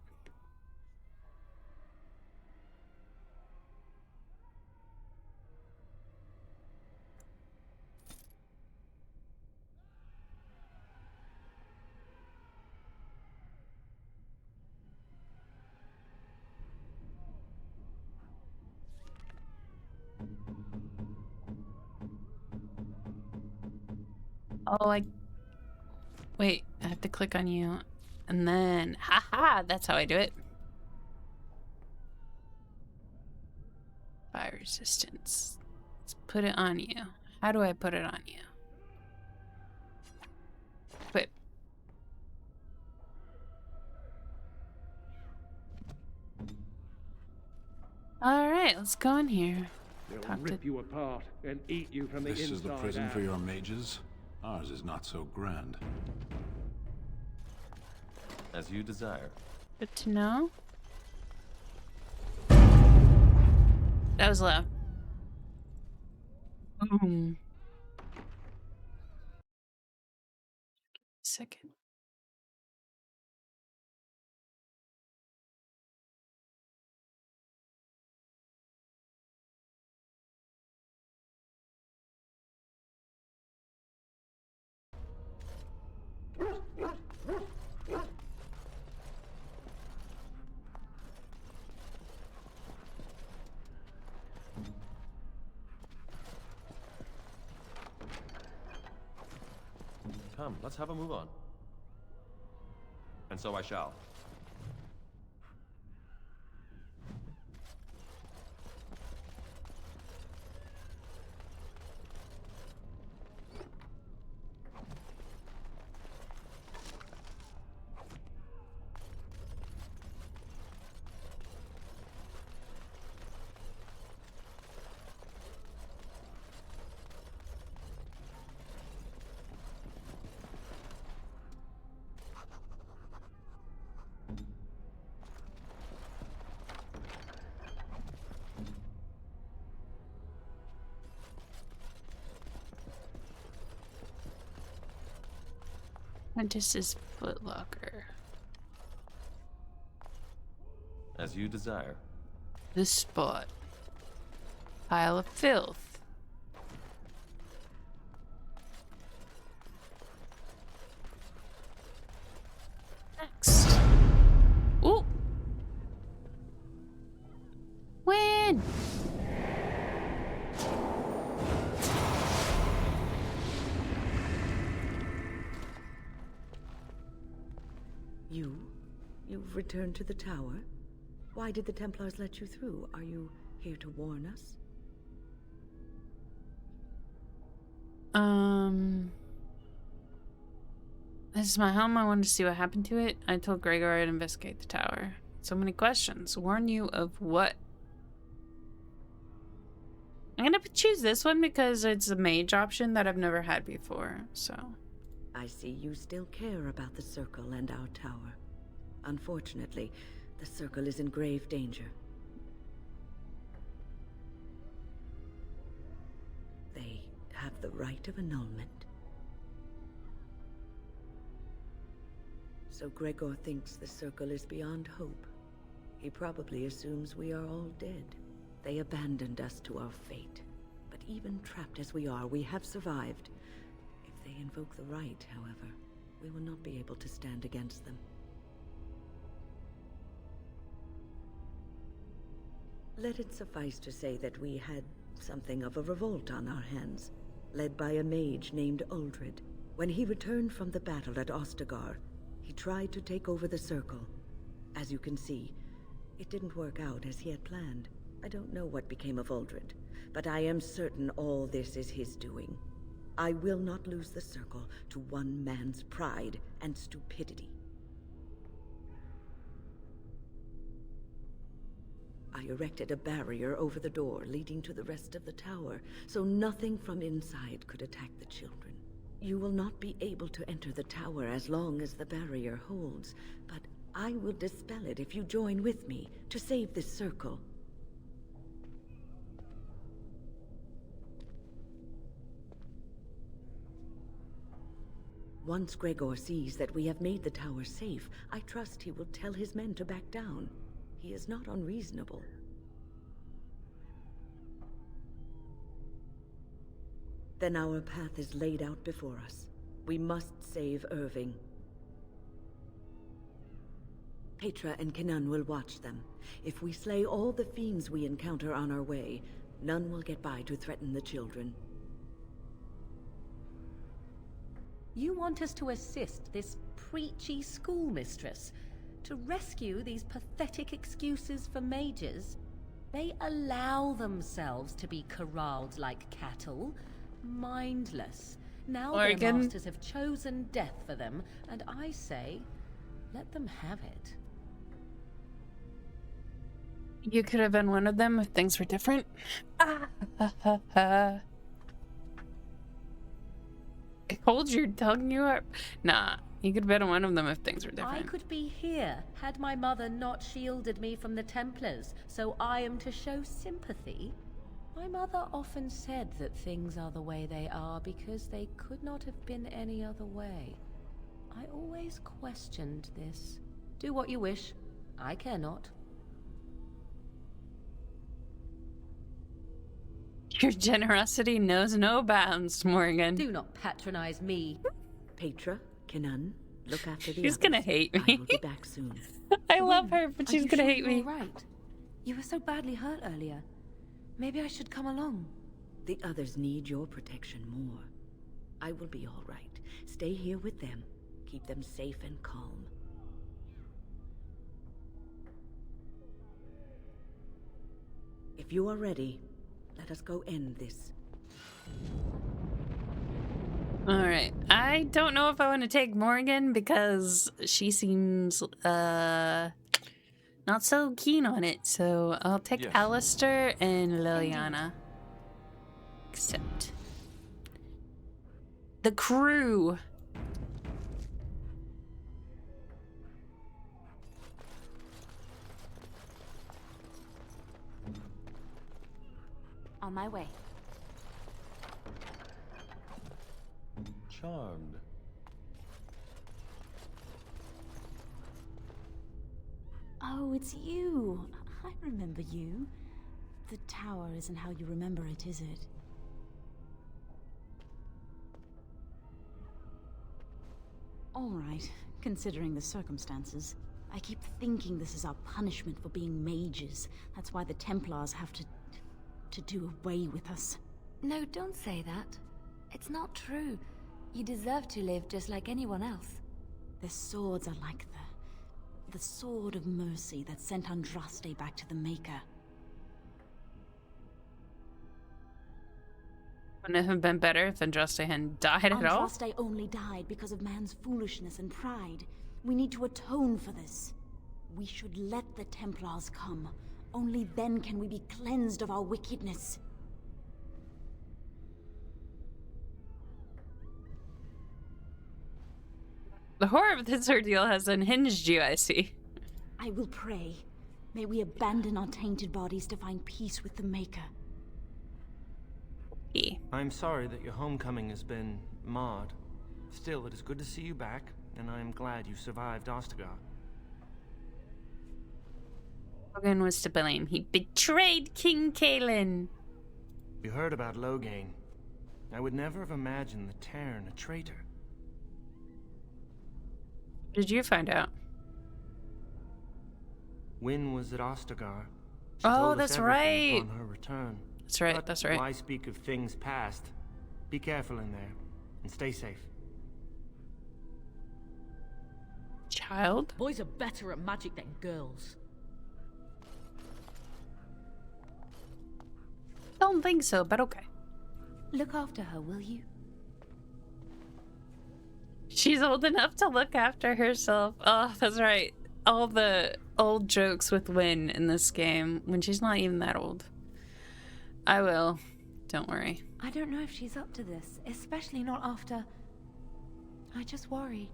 Oh, wait, I have to click on you. And then, haha, that's how I do it. Fire resistance. Let's put it on you. How do I put it on you? Equip. Alright, let's go in here. They'll rip you apart and eat you from the inside out. This is the prison for your mages? Ours is not so grand. As you desire. Good to know. That was loud. Boom. Second. Come, let's have a move on. And so I shall. Apprentice's footlocker. As you desire. This spot. Pile of filth. Next. Ooh. Win! You've returned to the tower? Why did the Templars let you through? Are you here to warn us? This is my home. I wanted to see what happened to it. I told Gregor I'd investigate the tower. So many questions. Warn you of what? I'm gonna choose this one because it's a mage option that I've never had before, so. I see you still care about the Circle and our tower. Unfortunately, the Circle is in grave danger. They have the right of annulment. So Gregor thinks the Circle is beyond hope. He probably assumes we are all dead. They abandoned us to our fate. But even trapped as we are, we have survived. If they invoke the right, however, we will not be able to stand against them. Let it suffice to say that we had something of a revolt on our hands, led by a mage named Uldred. When he returned from the battle at Ostagar, he tried to take over the Circle. As you can see, it didn't work out as he had planned. I don't know what became of Uldred, but I am certain all this is his doing. I will not lose the Circle to one man's pride and stupidity. I erected a barrier over the door leading to the rest of the tower, so nothing from inside could attack the children. You will not be able to enter the tower as long as the barrier holds, but I will dispel it if you join with me to save this Circle. Once Gregor sees that we have made the tower safe, I trust he will tell his men to back down. He is not unreasonable. Then our path is laid out before us. We must save Irving. Petra and Kenan will watch them. If we slay all the fiends we encounter on our way, none will get by to threaten the children. You want us to assist this preachy schoolmistress? To rescue these pathetic excuses for mages? They allow themselves to be corralled like cattle. Mindless. Now their masters have chosen death for them, and I say, let them have it. You could have been one of them if things were different. Hold your tongue, you are. Nah, you could have been one of them if things were different. I could be here had my mother not shielded me from the Templars, so I am to show sympathy. My mother often said that things are the way they are because they could not have been any other way. I always questioned this. Do what you wish. I care not. Your generosity knows no bounds, Morgan. Do not patronize me. Petra, Kenan, look after the She's gonna hate me. I will be back soon. I love her, but she's gonna hate me. Right. You were so badly hurt earlier. Maybe I should come along. The others need your protection more. I will be all right. Stay here with them. Keep them safe and calm. If you are ready, let us go end this. Alright. I don't know if I want to take Morgan because she seems not so keen on it. So I'll take Alistair and Liliana. Except the crew. On my way. Charmed. Oh, it's you. I remember you. The tower isn't how you remember it, is it? All right, considering the circumstances. I keep thinking this is our punishment for being mages. That's why the Templars have to do away with us. No, don't say that. It's not true. You deserve to live just like anyone else. Their swords are like The sword of mercy that sent Andraste back to the Maker. Wouldn't it have been better if Andraste hadn't died at all? Andraste only died because of man's foolishness and pride. We need to atone for this. We should let the Templars come. Only then can we be cleansed of our wickedness. The horror of this ordeal has unhinged you, I see. I will pray. May we abandon our tainted bodies to find peace with the Maker. I'm sorry that your homecoming has been marred. Still, it is good to see you back, and I am glad you survived Ostagar. Logan was to blame. He betrayed King Kalen. You heard about Loghain. I would never have imagined the Terran a traitor. Did you find out? Wynne was at Ostagar. She Oh, told us that's everything right. upon her return. That's right, But that's right. why speak of things past? Be careful in there, and stay safe. Child? Boys are better at magic than girls. Don't think so, but okay. Look after her, will you? She's old enough to look after herself. Oh, that's right. All the old jokes with Wynne in this game when she's not even that old. I will. Don't worry. I don't know if she's up to this, especially not after... I just worry.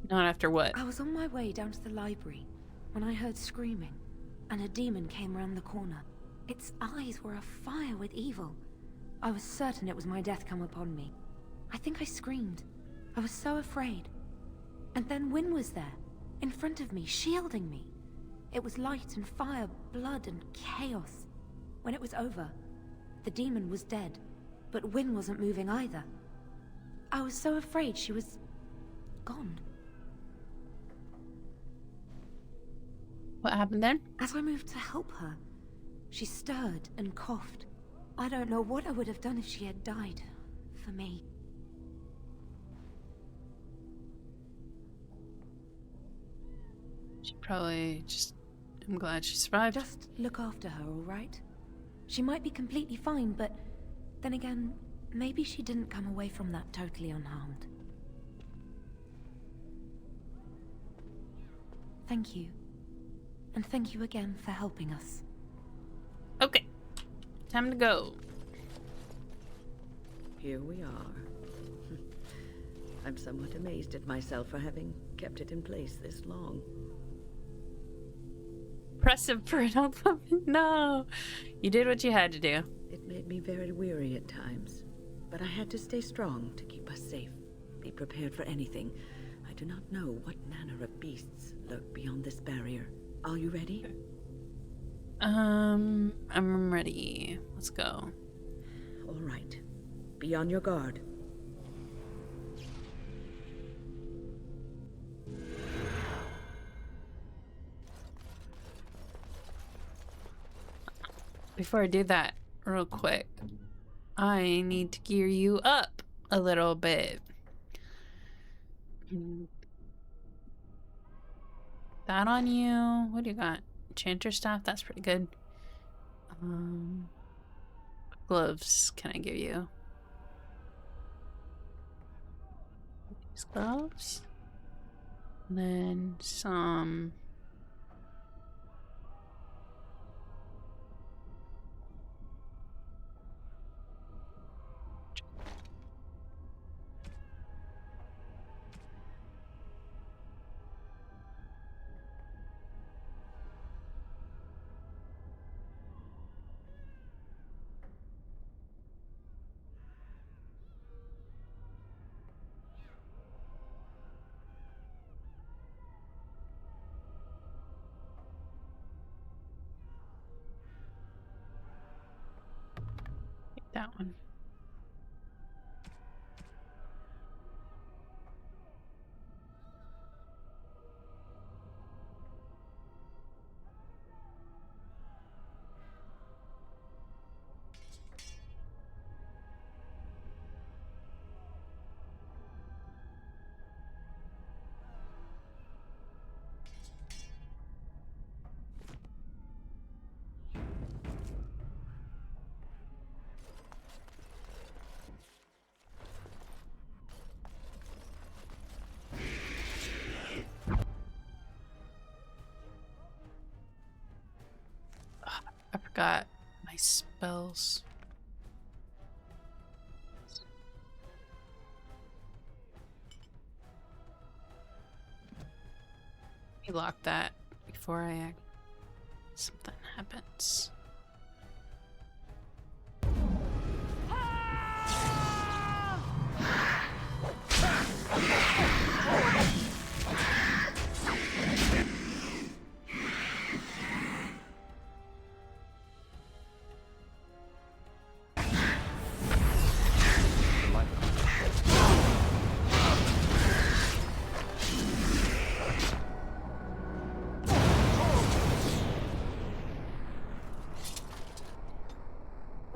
Not after what? I was on my way down to the library when I heard screaming, and a demon came around the corner. Its eyes were afire with evil. I was certain it was my death come upon me. I think I screamed. I was so afraid. And then Wynne was there, in front of me, shielding me. It was light and fire, blood and chaos. When it was over, the demon was dead, but Wynne wasn't moving either. I was so afraid she was... gone. What happened then? As I moved to help her, she stirred and coughed. I don't know what I would have done if she had died. For me. She probably just... I'm glad she survived. Just look after her, all right? She might be completely fine, but then again, maybe she didn't come away from that totally unharmed. Thank you. And thank you again for helping us. Okay. Time to go. Here we are. I'm somewhat amazed at myself for having kept it in place this long. Impressive for an old woman. No. You did what you had to do. It made me very weary at times, but I had to stay strong to keep us safe. Be prepared for anything. I do not know what manner of beasts lurk beyond this barrier. Are you ready? I'm ready. Let's go. All right. Be on your guard. Before I do that, real quick, I need to gear you up a little bit. That on you. What do you got? Enchanter staff? That's pretty good. Gloves can I give you? These gloves. And then some... that one. forgot my spells. Let me lock that before something happens.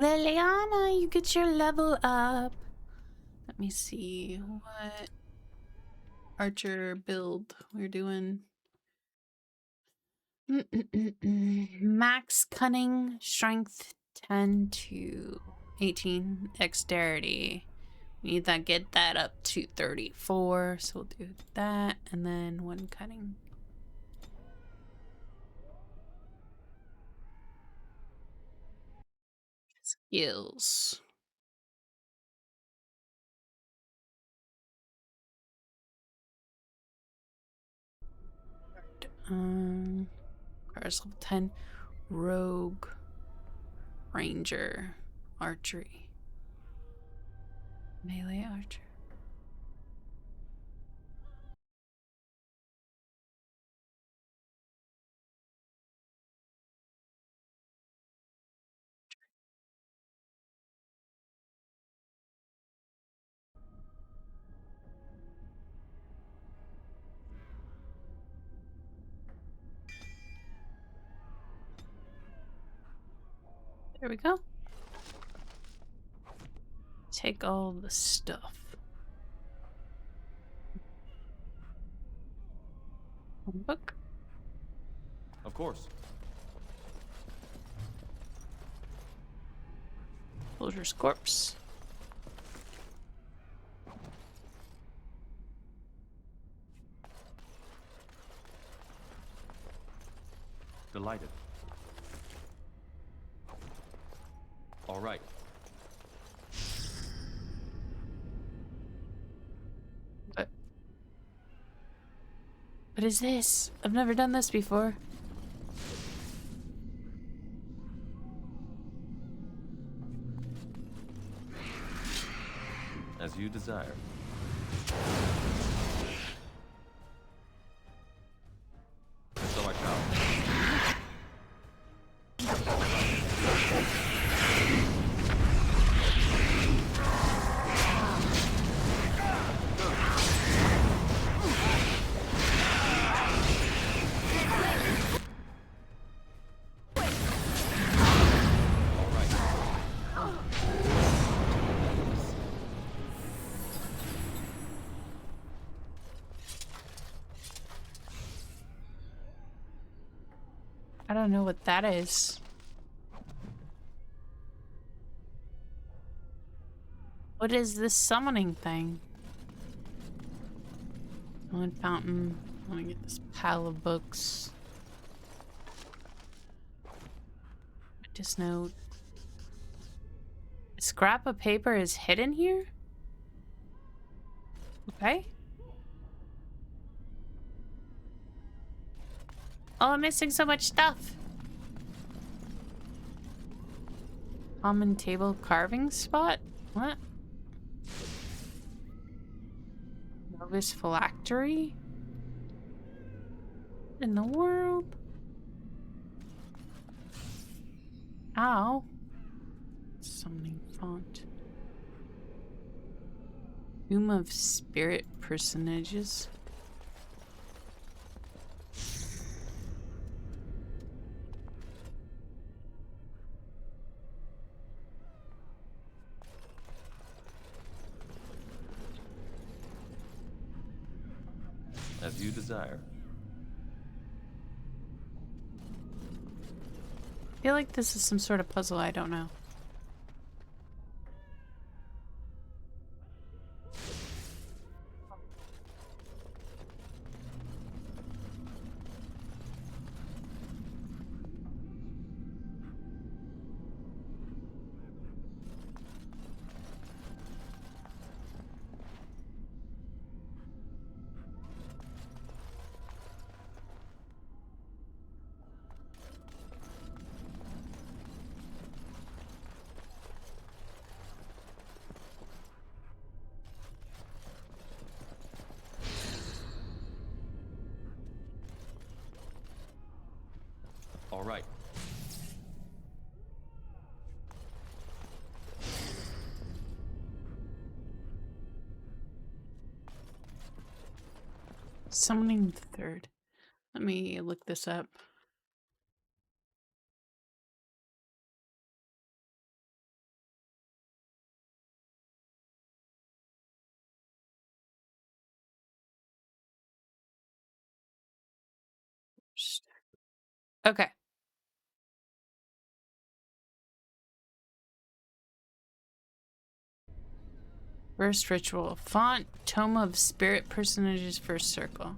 Liliana, you get your level up. Let me see what archer build we're doing. Max cunning, strength 10 to 18, dexterity. We need to get that up to 34, so we'll do that, and then 1 cunning. Skills. Cars level 10. Rogue. Ranger. Archery. Melee archer. There we go. Take all the stuff. One book. Of course. Soldier's corpse. Delighted. All right. What is this? I've never done this before. As you desire. And so I shall. I don't know what that is. What is this summoning thing? One fountain. Let me get this pile of books. Just note. A scrap of paper is hidden here? Okay. Oh, I'm missing so much stuff. Common table carving spot? What? Novice phylactery? What in the world? Ow. Summoning font. Tomb of spirit personages. As you desire. I feel like this is some sort of puzzle, I don't know. Summoning the third. Let me look this up. Okay. First ritual. Font, Tome of Spirit Personages, first circle.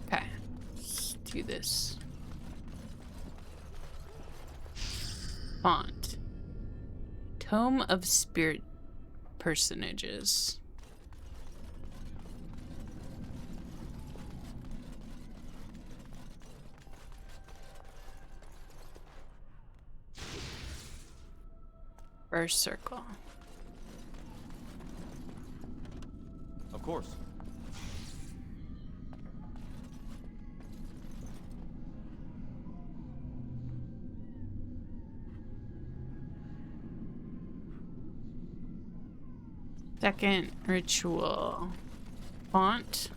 Okay. Let's do this. Font. Tome of Spirit Personages. First circle. Of course. Second ritual. Font.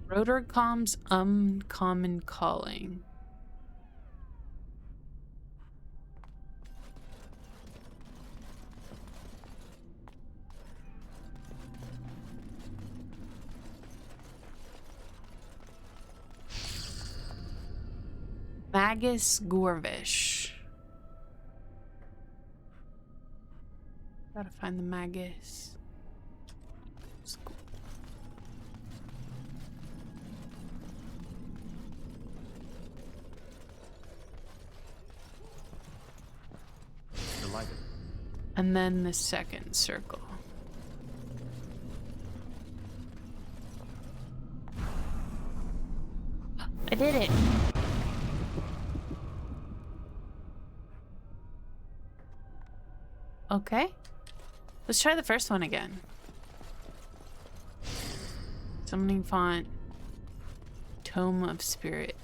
Rotorcom's Uncommon Calling. Magus Gorvish. Gotta find the Magus. Delighted. And then the second circle. I did it. Okay. Let's try the first one again. Summoning font. Tome of Spirit.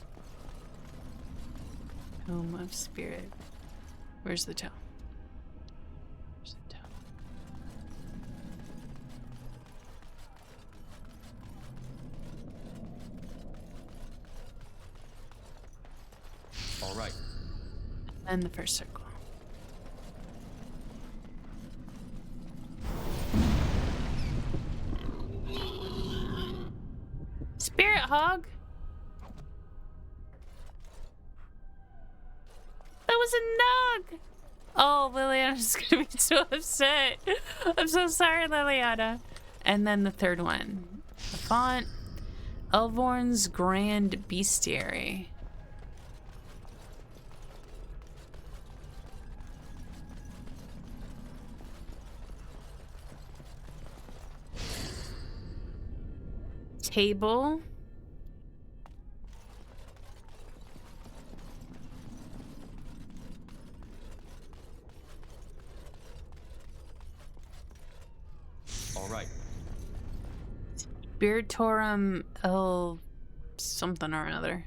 Tome of Spirit. Where's the tome? Where's the tome? All right. And the first circle. Spirit Hog. That was a Nug. Oh, Liliana's gonna be so upset. I'm so sorry, Liliana. And then the third one. The font. Elvorn's Grand Bestiary. Table. All right. Spiritorum El something or another.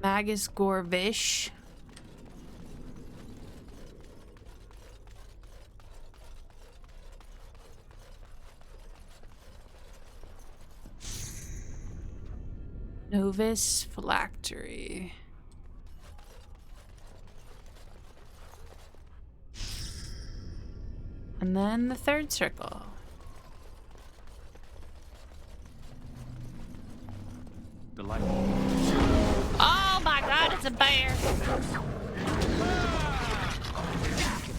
Magus Gorvish. Novus Phylactery. And then the third circle. Delightful. Oh my god, it's a bear! If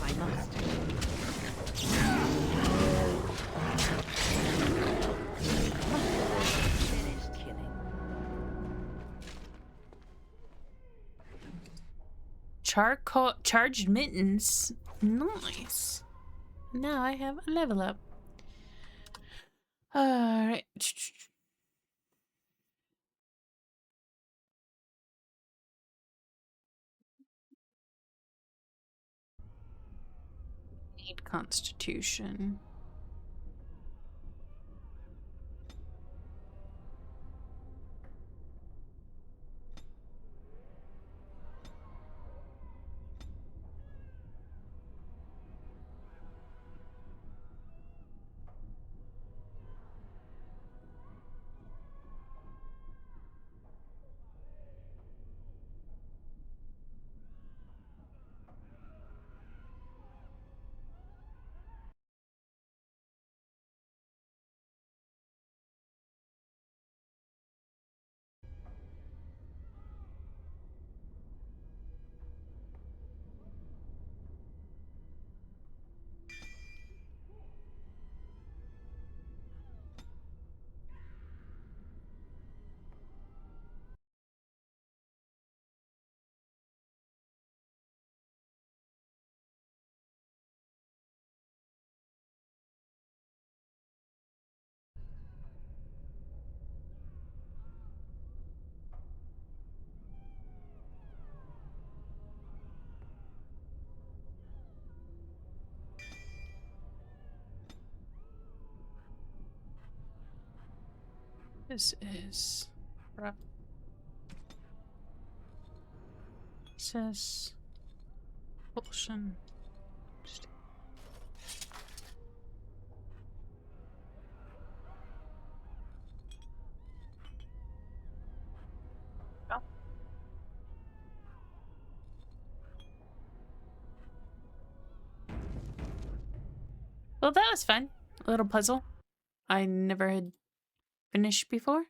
I must. Finished killing. Charged mittens. Nice. Now I have a level up. Alright. Need Constitution. This is rough. Says Propulsion. Oh. Well, that was fun. A little puzzle I never had finished before.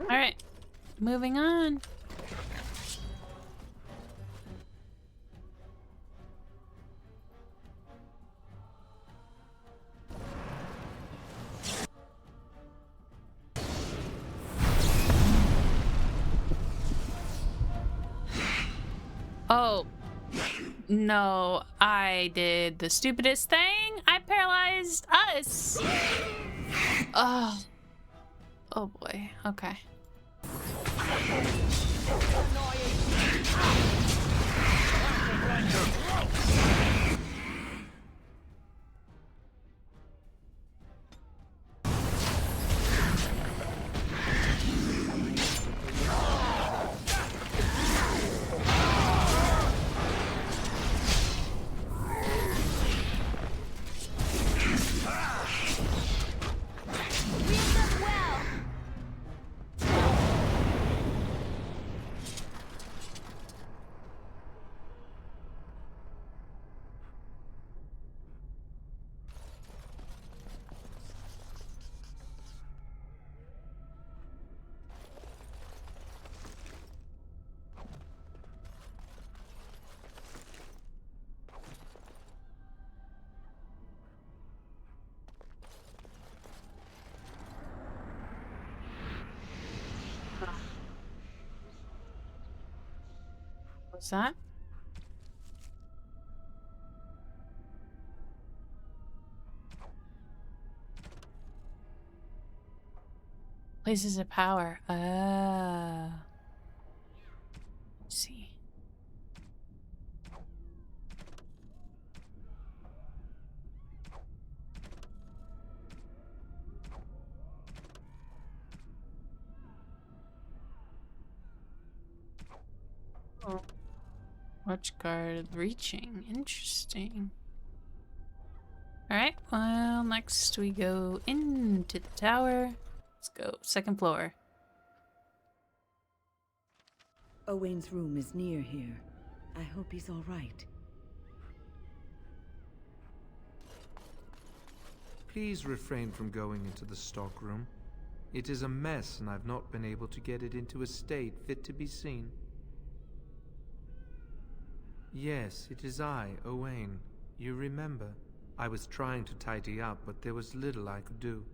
All right, moving on. Oh, no, I did the stupidest thing. I paralyzed us. Oh, oh boy, okay. What's that? Places of power. Let's see. Oh. Watch guard reaching. Interesting. Alright, well, next we go into the tower. Let's go. Second floor. Owain's room is near here. I hope he's all right. Please refrain from going into the stockroom. It is a mess, and I've not been able to get it into a state fit to be seen. Yes, it is I, Owain. You remember. I was trying to tidy up, but there was little I could do.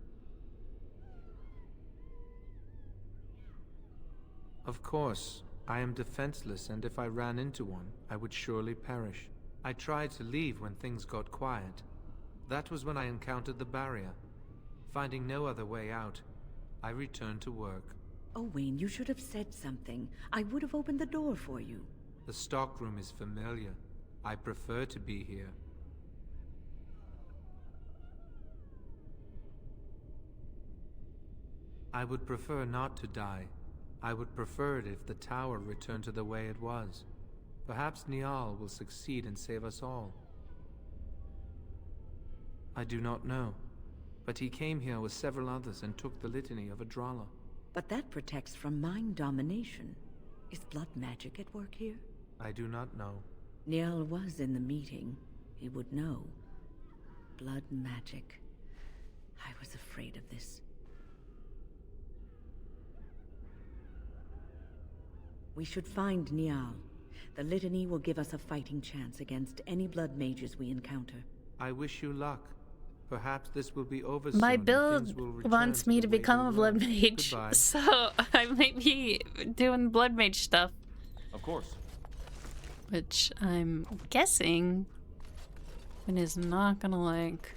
Of course, I am defenseless, and if I ran into one, I would surely perish. I tried to leave when things got quiet. That was when I encountered the barrier. Finding no other way out, I returned to work. Owain, you should have said something. I would have opened the door for you. The stockroom is familiar. I prefer to be here. I would prefer not to die. I would prefer it if the tower returned to the way it was. Perhaps Niall will succeed and save us all. I do not know, but he came here with several others and took the litany of Adralla. But that protects from mind domination. Is blood magic at work here? I do not know. Niall was in the meeting. He would know. Blood magic. I was afraid of this. We should find Niall. The litany will give us a fighting chance against any blood mages we encounter. I wish you luck. Perhaps this will be over My soon and build things will return wants to me the to way become they a were. blood mage, Goodbye. so I might be doing blood mage stuff, Of course. which I'm guessing it is not gonna like.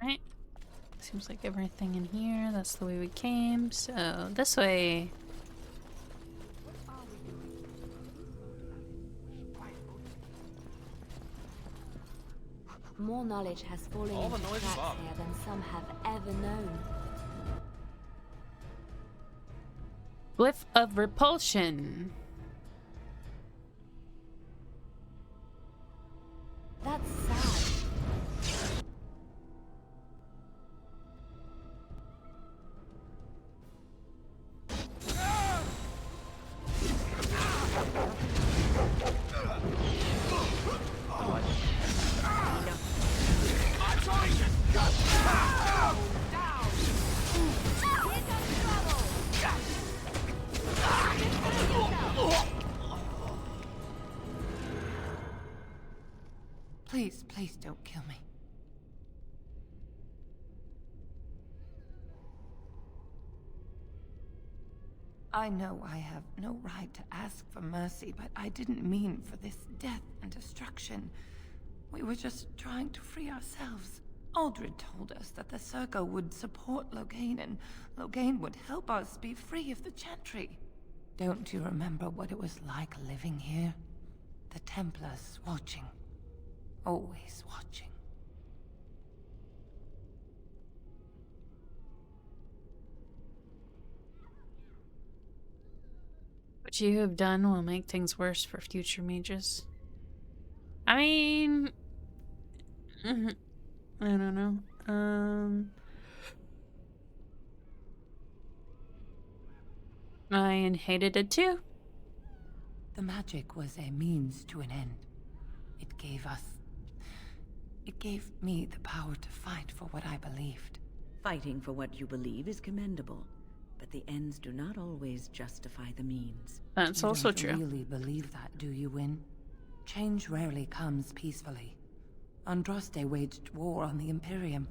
Alright. Seems like everything in here, that's the way we came, so this way. More knowledge has fallen All the into noise is cracks up. here than some have ever known. Glyph of repulsion. That's sad. Please, please don't kill me. I know I have no right to ask for mercy, but I didn't mean for this death and destruction. We were just trying to free ourselves. Aldred told us that the Circle would support Loghain, and Loghain would help us be free of the Chantry. Don't you remember what it was like living here? The Templars watching. Always watching. What you have done will make things worse for future mages. I mean, I don't know. I hated it too. The magic was a means to an end. It gave me the power to fight for what I believed. Fighting for what you believe is commendable, but the ends do not always justify the means. That's also true. You don't really believe that, do you, Wynne? Change rarely comes peacefully. Andraste waged war on the Imperium.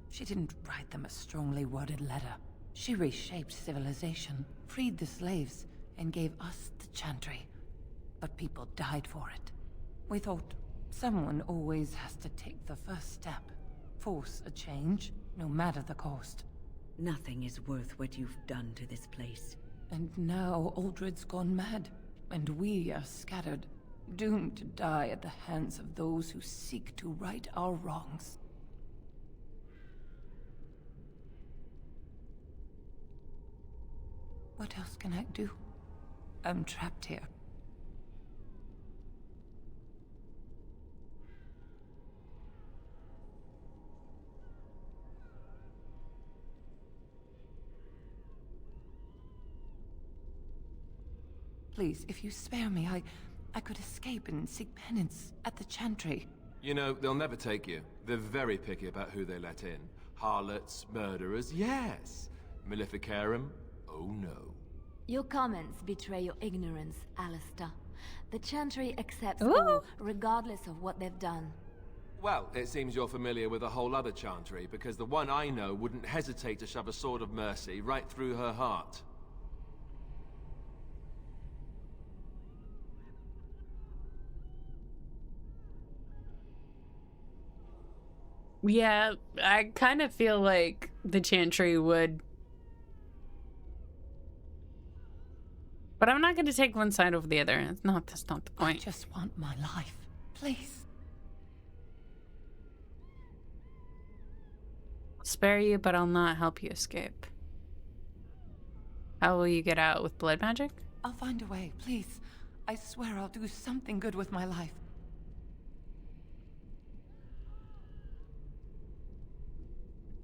She didn't write them a strongly worded letter. She reshaped civilization, freed the slaves, and gave us the Chantry. But people died for it. We thought someone always has to take the first step. Force a change, no matter the cost. Nothing is worth what you've done to this place. And now Aldred's gone mad, and we are scattered, doomed to die at the hands of those who seek to right our wrongs. What else can I do? I'm trapped here. Please, if you spare me, I could escape and seek penance at the Chantry. You know, they'll never take you. They're very picky about who they let in. Harlots, murderers, yes. Maleficarum, oh no. Your comments betray your ignorance, Alistair. The Chantry accepts all, regardless of what they've done. Well, it seems you're familiar with a whole other Chantry, because the one I know wouldn't hesitate to shove a sword of mercy right through her heart. Yeah, I kind of feel like the Chantry would. But I'm not going to take one side over the other. That's not the point. I just want my life. Please. I'll spare you, but I'll not help you escape. How will you get out? With blood magic? I'll find a way, please. I swear I'll do something good with my life.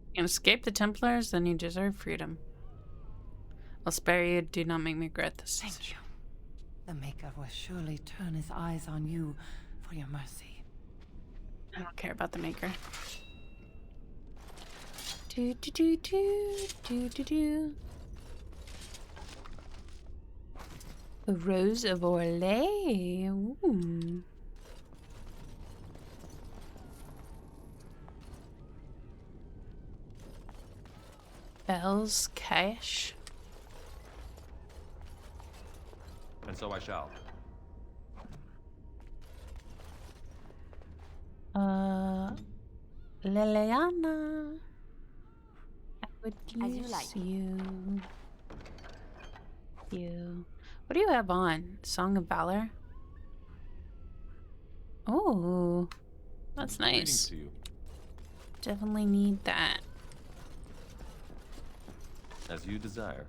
You can escape the Templars, then you deserve freedom. I'll spare you. Do not make me regret this. Thank you. The Maker will surely turn his eyes on you for your mercy. I don't care about the Maker. Do do do do do do do. The Rose of Orlais. Ooh. Bells, cash. And so I shall. Liliana. I would As you use like. you. What do you have on? Song of Valor? Oh, that's nice. Greetings to you. Definitely need that. As you desire.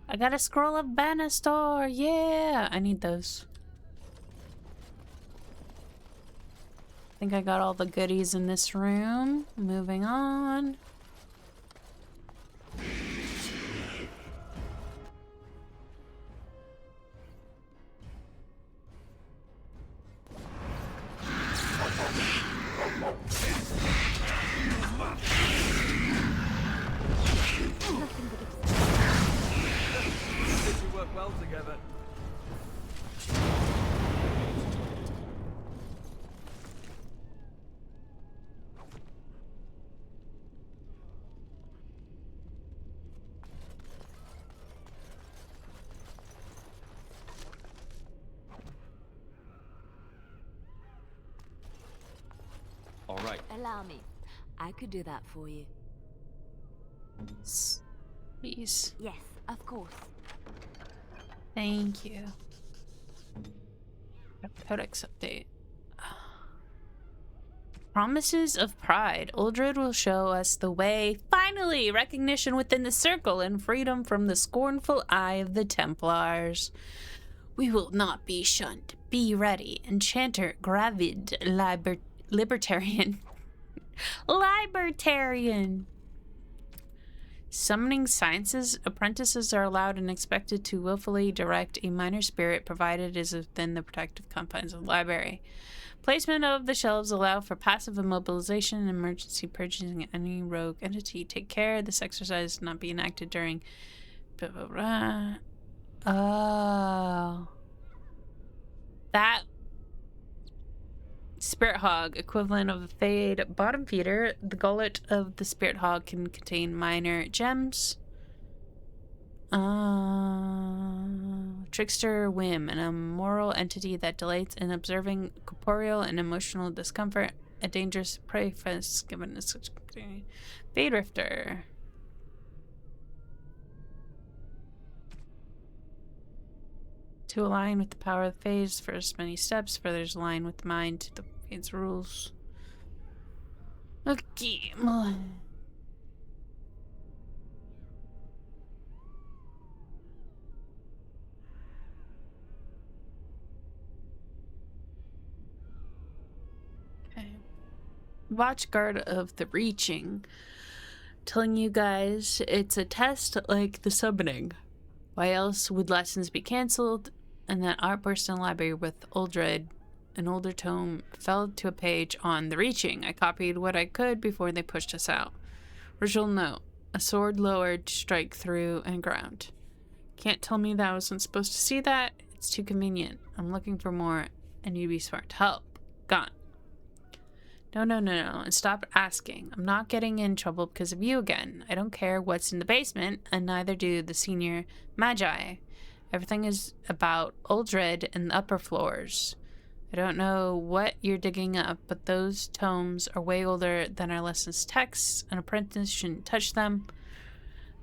I got a scroll of Banastor. Yeah, I need those. I think I got all the goodies in this room. Moving on. We work well together. All right. Allow me. I could do that for you. Please. Yes, of course. Thank you. Codex update. Promises of Pride. Uldred will show us the way. Finally! Recognition within the circle and freedom from the scornful eye of the Templars. We will not be shunned. Be ready. Enchanter Gravid Libertarian. Libertarian! Summoning Sciences apprentices are allowed and expected to willfully direct a minor spirit provided it is within the protective confines of the library. Placement of the shelves allow for passive immobilization and emergency purging any rogue entity. Take care this exercise is not be enacted during... Oh. That... Spirit Hog, equivalent of a Fade bottom feeder. The gullet of the Spirit Hog can contain minor gems. Trickster Whim, an immoral entity that delights in observing corporeal and emotional discomfort. A dangerous prey given as such. Fade Rifter. To align with the power of the phase, first many steps, further align with the mind to the Fade's rules. Okay. Watchguard of the Reaching. Telling you guys it's a test like the summoning. Why else would lessons be cancelled? And that outburst in the library with Uldred, an older tome, fell to a page on the Reaching. I copied what I could before they pushed us out. Original note. A sword lowered to strike through and ground. Can't tell me that I wasn't supposed to see that. It's too convenient. I'm looking for more, and you'd be smart to help. Gone. No, and stop asking. I'm not getting in trouble because of you again. I don't care what's in the basement, and neither do the senior magi. Everything is about Uldred and the upper floors. I don't know what you're digging up, but those tomes are way older than our lessons texts. An apprentice shouldn't touch them.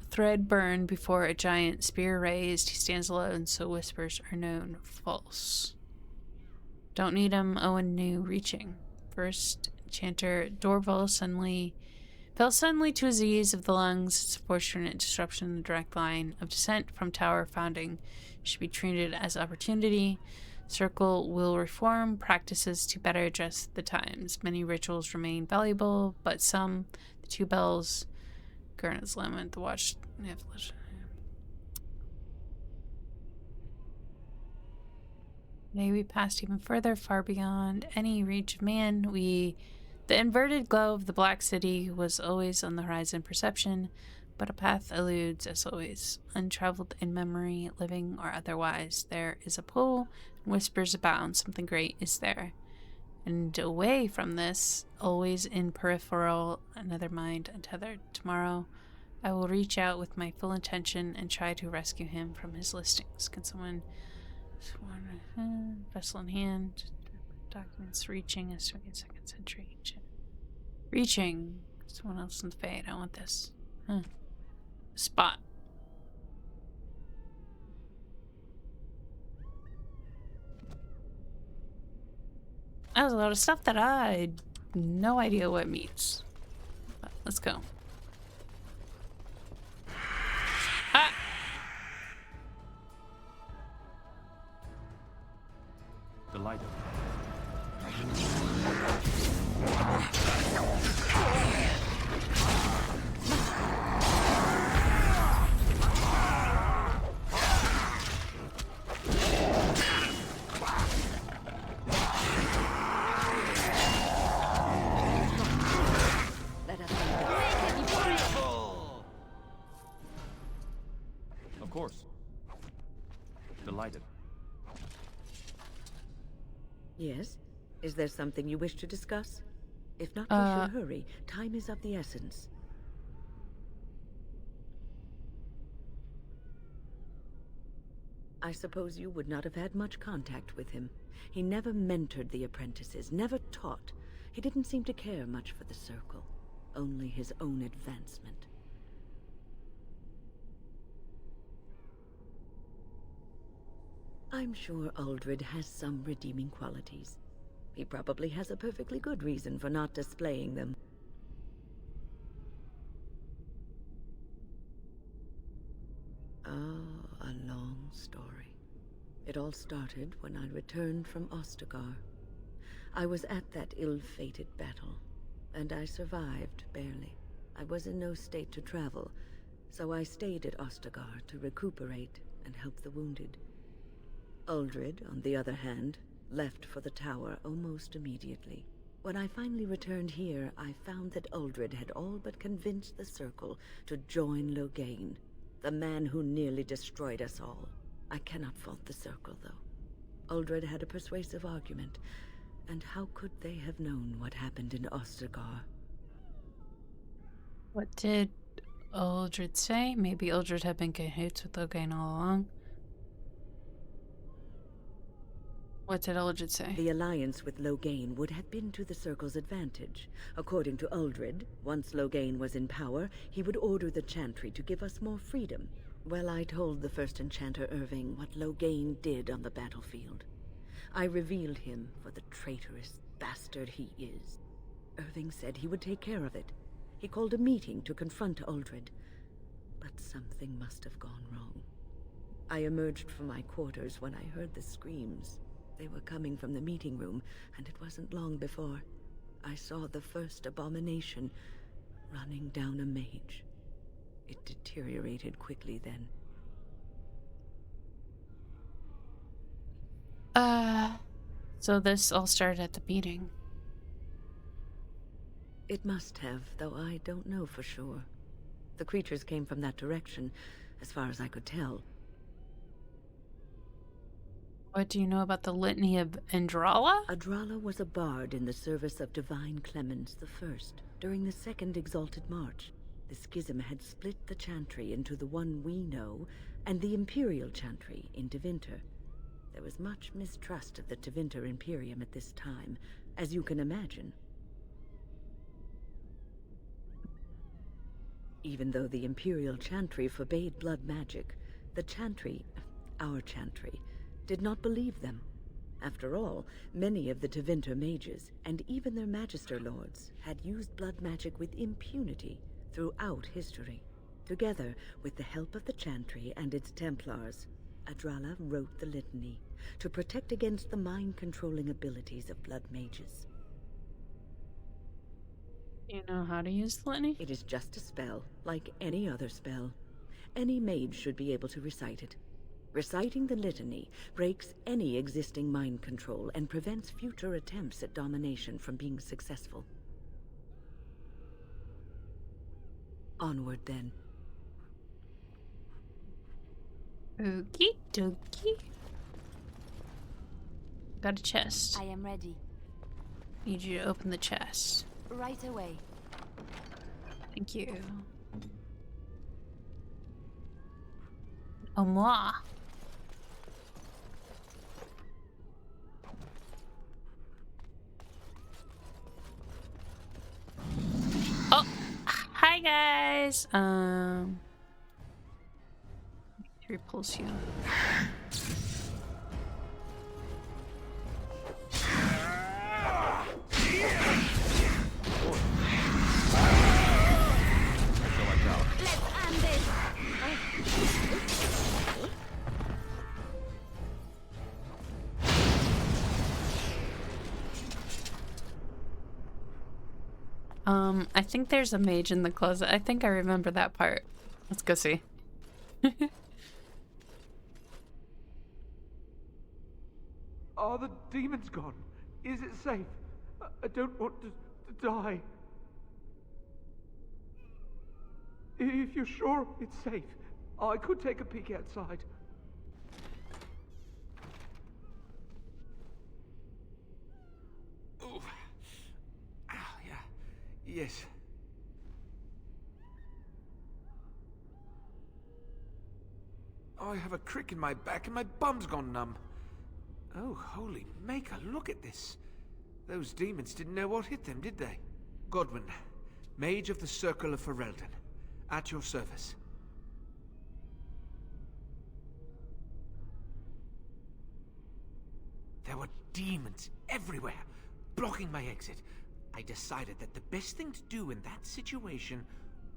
A thread burned before a giant spear raised. He stands alone, so whispers are known false. Don't need him, Owen knew, reaching. First Enchanter Dorval fell suddenly to his ease of the lungs. It's a fortunate disruption in the direct line of descent from tower founding should be treated as opportunity. Circle will reform practices to better address the times. Many rituals remain valuable, but some, the two bells, Gurnet's limit, the watch, May we passed even further, far beyond any reach of man. The inverted glow of the Black City was always on the horizon perception, but a path eludes, as always, untraveled in memory, living or otherwise. There is a pull, and whispers abound. Something great is there. and away from this, always in peripheral, another mind untethered. Tomorrow, I will reach out with my full intention and try to rescue him from his listings. Can someone... Vessel in hand. Documents reaching a second century. Reaching. Someone else in the fade. I want this. Spot. That was a lot of stuff that I had no idea what means. But let's go. Ah! Delighted. Of course. Delighted. Yes? Is there something you wish to discuss? If not, we should hurry. Time is of the essence. I suppose you would not have had much contact with him. He never mentored the apprentices, never taught. He didn't seem to care much for the Circle, only his own advancement. I'm sure Uldred has some redeeming qualities. He probably has a perfectly good reason for not displaying them. Oh, a long story. It all started when I returned from Ostagar. I was at that ill-fated battle, and I survived, barely. I was in no state to travel, so I stayed at Ostagar to recuperate and help the wounded. Uldred, on the other hand, left for the tower almost immediately. When I finally returned here, I found that Uldred had all but convinced the Circle to join Loghain, the man who nearly destroyed us all. I cannot fault the Circle, though. Uldred had a persuasive argument, and how could they have known what happened in Ostagar? What did Uldred say? Maybe Uldred had been cahoots with Loghain all along. What did Uldred say? The alliance with Loghain would have been to the Circle's advantage. According to Uldred, once Loghain was in power, he would order the Chantry to give us more freedom. Well, I told the first enchanter Irving what Loghain did on the battlefield. I revealed him for the traitorous bastard he is. Irving said he would take care of it. He called a meeting to confront Uldred. But something must have gone wrong. I emerged from my quarters when I heard the screams. They were coming from the meeting room, and it wasn't long before I saw the first abomination running down a mage. It deteriorated quickly then. So this all started at the meeting. It must have, though I don't know for sure. The creatures came from that direction, as far as I could tell. What do you know about the Litany of Andrala? Adrala was a bard in the service of Divine Clemens I. During the Second Exalted March, the Schism had split the Chantry into the one we know and the Imperial Chantry in Tevinter. There was much mistrust of the Tevinter Imperium at this time, as you can imagine. Even though the Imperial Chantry forbade blood magic, the Chantry, our Chantry, did not believe them. After all, many of the Tevinter mages, and even their Magister Lords, had used blood magic with impunity throughout history. Together, with the help of the Chantry and its Templars, Adrala wrote the litany to protect against the mind-controlling abilities of blood mages. You know how to use the litany? It is just a spell, like any other spell. Any mage should be able to recite it. Reciting the litany breaks any existing mind control and prevents future attempts at domination from being successful. Onward, then. Okie dokie. Got a chest. I am ready. Need you to open the chest. Right away. Thank you. Au moi. Oh, hi guys. Repulse you. Let's end this. I think there's a mage in the closet. I think I remember that part. Let's go see. Are the demons gone? Is it safe? I don't want to die. If you're sure it's safe, I could take a peek outside. Oh, yeah. Yes. I have a crick in my back and my bum's gone numb. Oh, holy maker, look at this. Those demons didn't know what hit them, did they? Godwin, Mage of the Circle of Ferelden, at your service. There were demons everywhere, blocking my exit. I decided that the best thing to do in that situation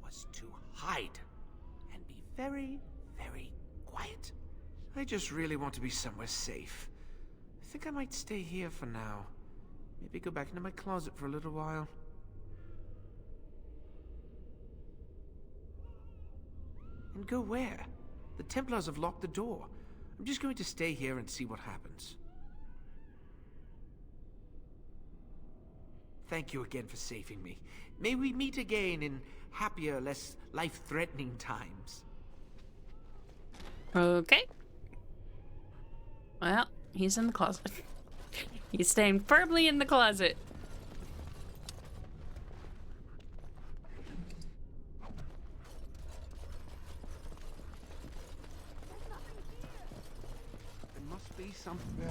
was to hide and be very, very quiet. I just really want to be somewhere safe. I think I might stay here for now. Maybe go back into my closet for a little while. And go where? The Templars have locked the door. I'm just going to stay here and see what happens. Thank you again for saving me. May we meet again in happier, less life-threatening times. Okay. Well, he's in the closet. He's staying firmly in the closet. There must be something.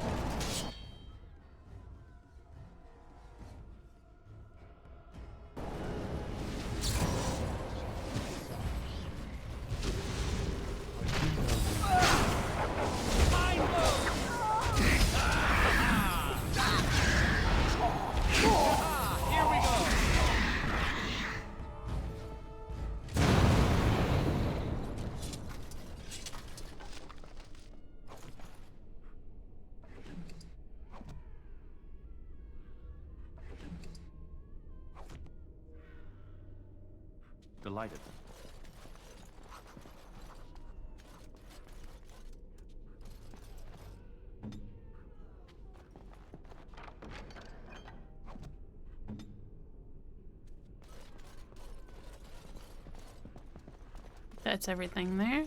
Delighted. That's everything there.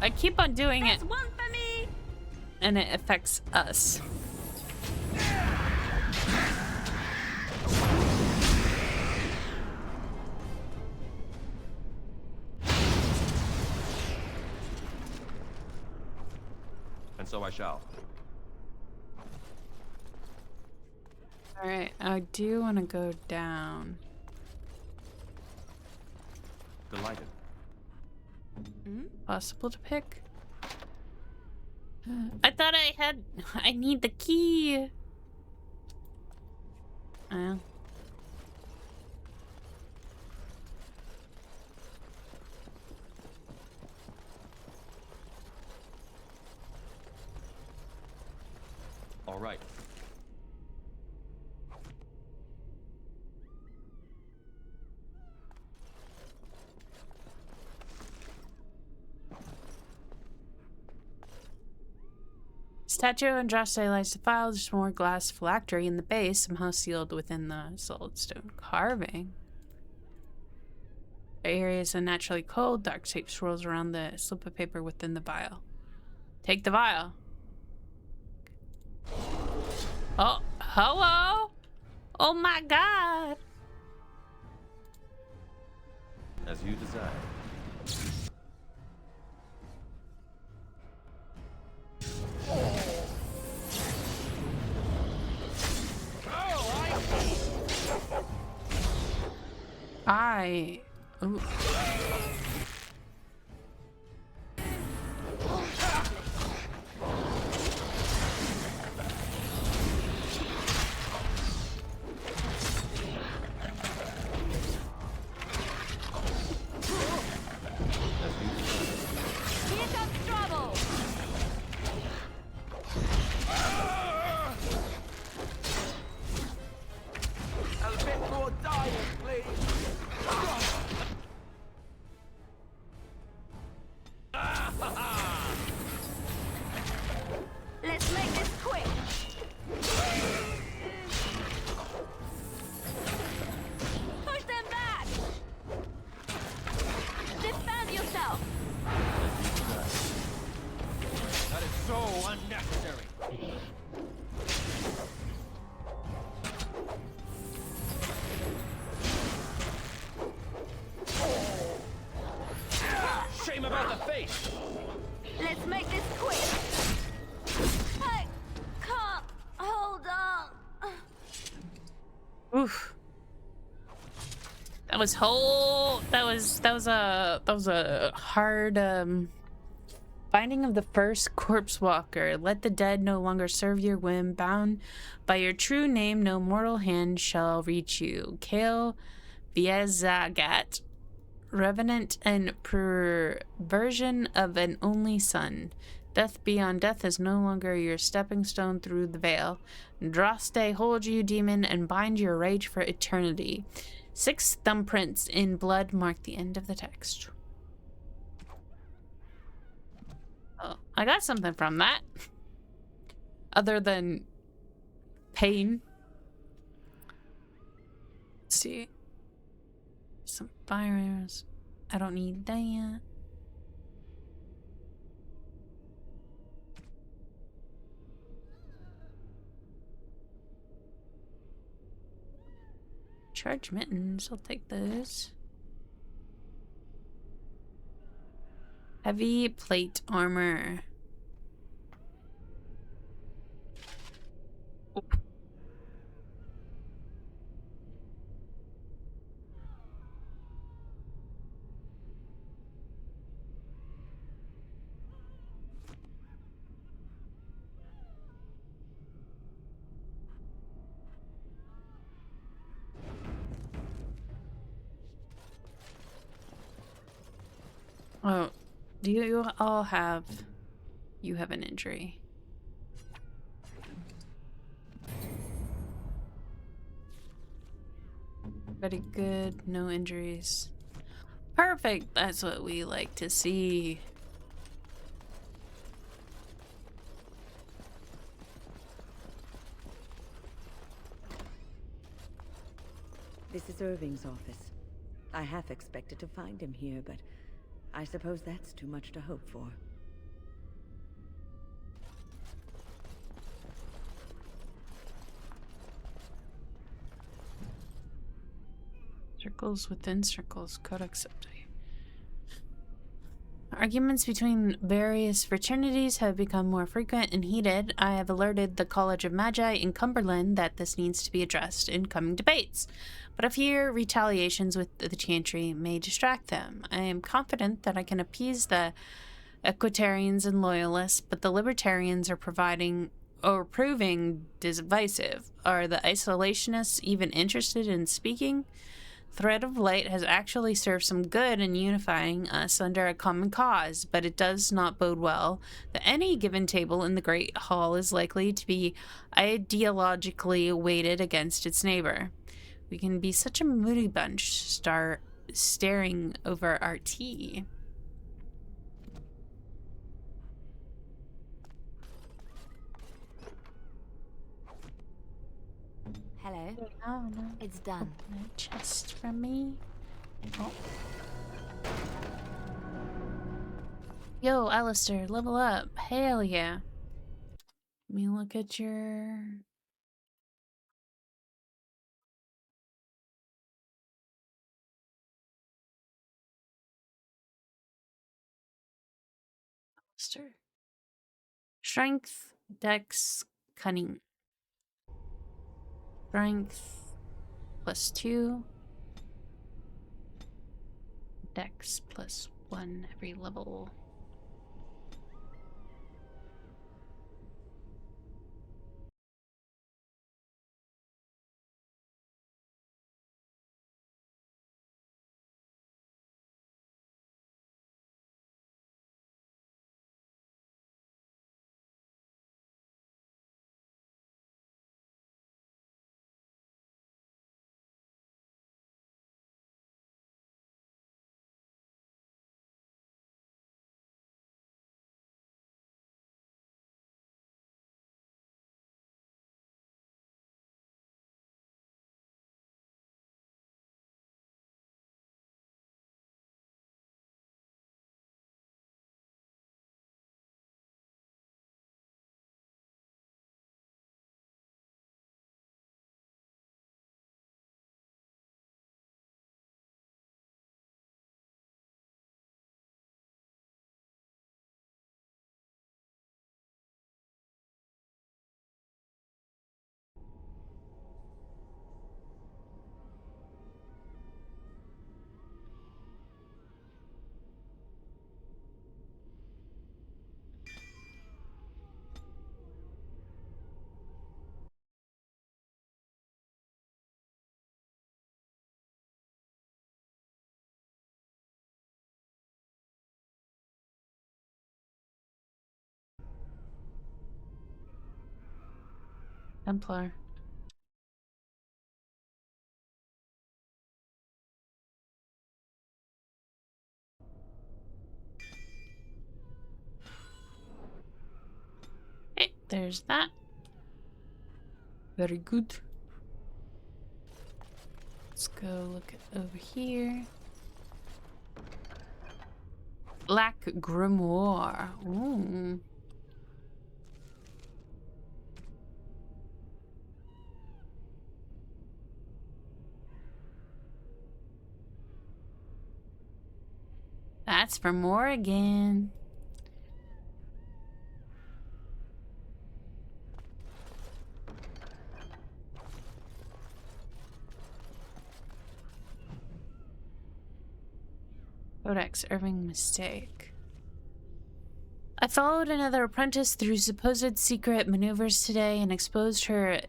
I keep on doing it. One for me. And it affects us. And so I shall. Alright, I do want to go down. Delighted. Possible to pick? I thought I need the key. Oh. All right. statue Andraste lies to file. There's more glass phylactery in the base, somehow sealed within the solid stone carving. The area is unnaturally cold. Dark tape swirls around the slip of paper within the vial. Take the vial. Oh, hello! Oh my god! As you desire. Ooh. Let's make this quick. Push them back. Defend yourself. That is so unnecessary. Shame about the face. Let's make this quick. I can't hold on. Oof. That was a hard finding of the first corpse walker. Let the dead no longer serve your whim. Bound by your true name, no mortal hand shall reach you. Kale Viezagat, revenant and perversion of an only son. Death beyond death is no longer your stepping stone through the veil. Draste, hold you, demon, and bind your rage for eternity. 6 thumbprints in blood mark the end of the text. Oh, I got something from that. Other than pain. Let's see. Some fire arrows. I don't need that. Charge mittens, I'll take those. Heavy plate armor. Oh, do you all have... You have an injury. Very good, no injuries. Perfect, that's what we like to see. This is Irving's office. I half expected to find him here, but I suppose that's too much to hope for. Circles within circles, Codex Septi. Arguments between various fraternities have become more frequent and heated. I have alerted the College of Magi in Cumberland that this needs to be addressed in coming debates, but I fear retaliations with the Chantry may distract them. I am confident that I can appease the Equitarians and Loyalists, but the Libertarians are proving divisive. Are the Isolationists even interested in speaking? Thread of Light has actually served some good in unifying us under a common cause, but it does not bode well that any given table in the Great Hall is likely to be ideologically weighted against its neighbor. We can be such a moody bunch, staring over our tea. Oh no. It's done. Open a chest for me. Oh. Yo, Alistair, level up. Hell yeah. Let me look at your... Alistair. Strength, Dex, Cunning. Strength +2. Dex +1 every level. Templar. Okay, there's that. Very good. Let's go look at over here. Black Grimoire. Ooh. That's for Morrigan. Codex Irving mistake. I followed another apprentice through supposed secret maneuvers today and exposed her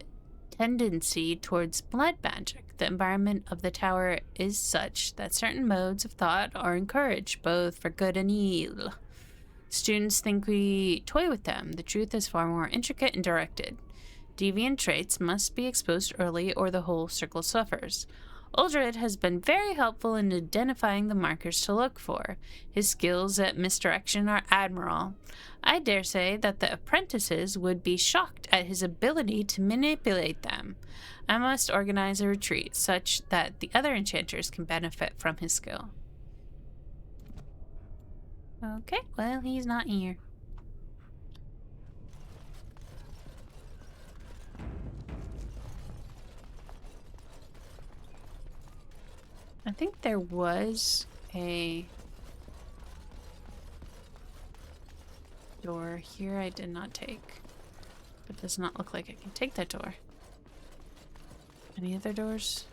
tendency towards blood magic. The environment of the tower is such that certain modes of thought are encouraged, both for good and evil. Students think we toy with them. The truth is far more intricate and directed. Deviant traits must be exposed early or the whole circle suffers. Uldred has been very helpful in identifying the markers to look for. His skills at misdirection are admirable. I dare say that the apprentices would be shocked at his ability to manipulate them. I must organize a retreat such that the other enchanters can benefit from his skill. Okay, well, he's not here. I think there was a door here I did not take. It does not look like I can take that door. Any other doors?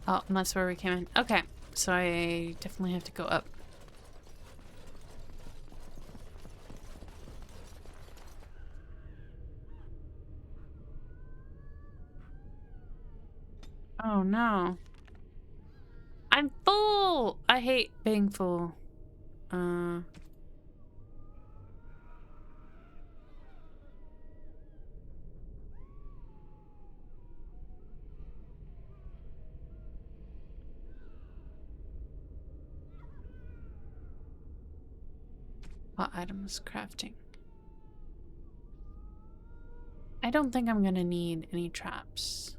Oh, and that's where we came in. Okay, so I definitely have to go up. Oh no. I'm full! I hate being full. What items crafting? I don't think I'm gonna need any traps.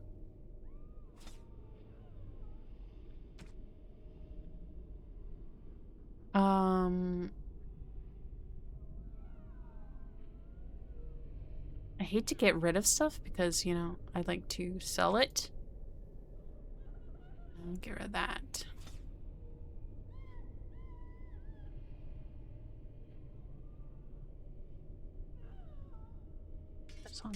I hate to get rid of stuff because, you know, I'd like to sell it. I'll get rid of that. This one.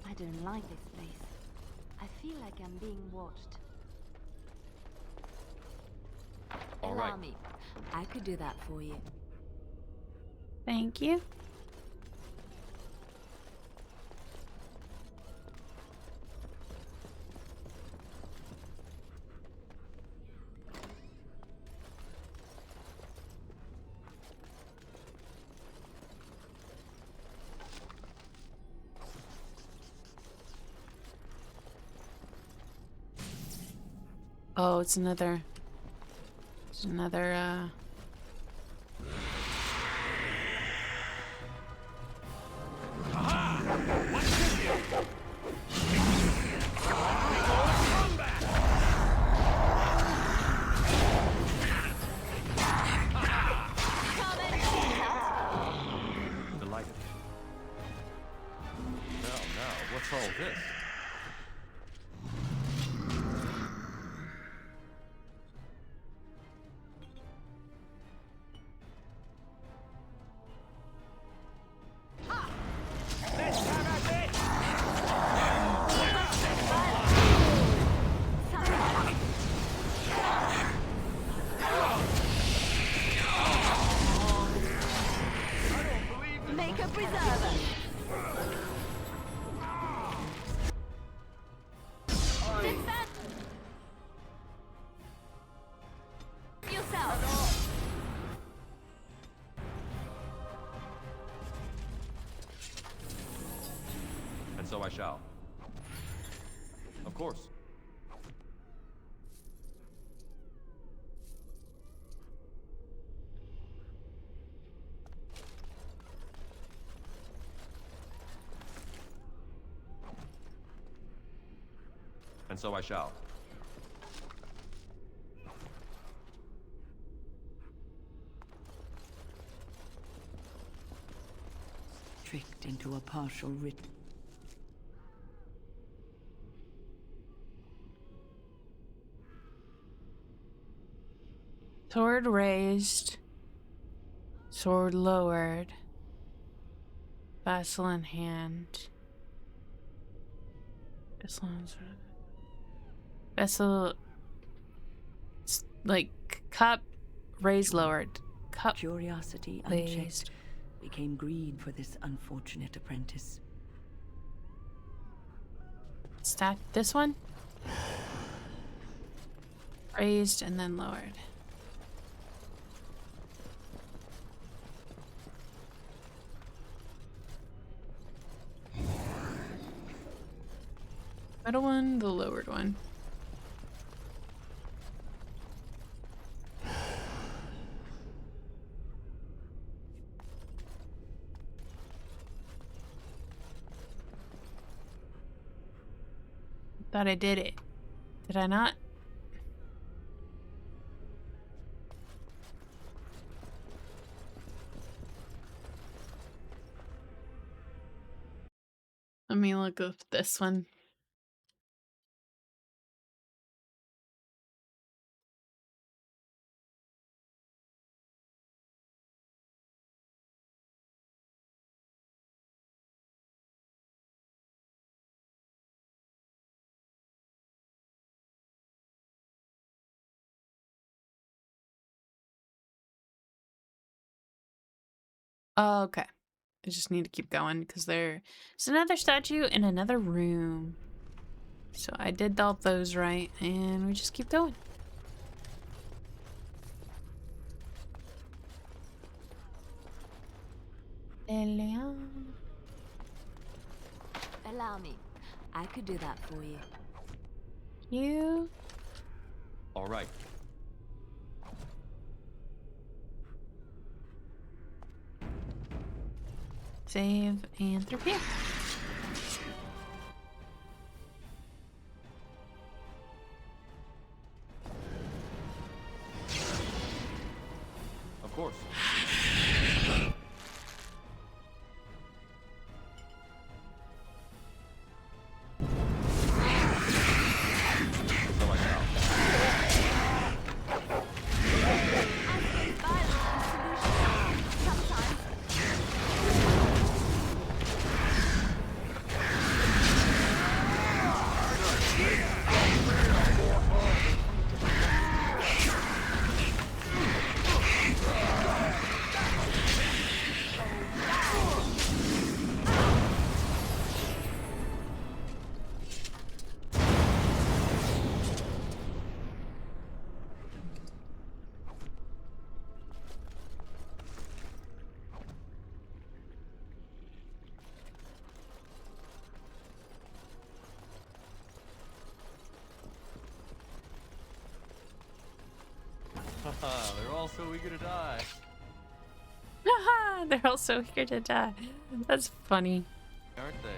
I don't like this place. I feel like I'm being watched. All Allow right. me. I could do that for you. Thank you. Oh, it's another. It's another. Delighted. Now, what's all this? Make a preserver. Defend yourself. And so I shall. Of course. And so I shall. Tricked into a partial writ. Sword raised. Sword lowered. Vessel in hand. Vessel. Like cup raised lowered. Cup. Curiosity raised. unchecked became greed for this unfortunate apprentice. Stack this one. Raised and then lowered. Middle one, the lowered one. Thought I did it. Did I not? Let me look up this one. Oh, okay. I just need to keep going because there's another statue in another room. So I did all those right, and we just keep going. Allow me. I could do that for you. You? All right. Save and through here. Of course. So I shall. They're all so eager to die. Haha, they're all so eager to die. That's funny. Aren't they?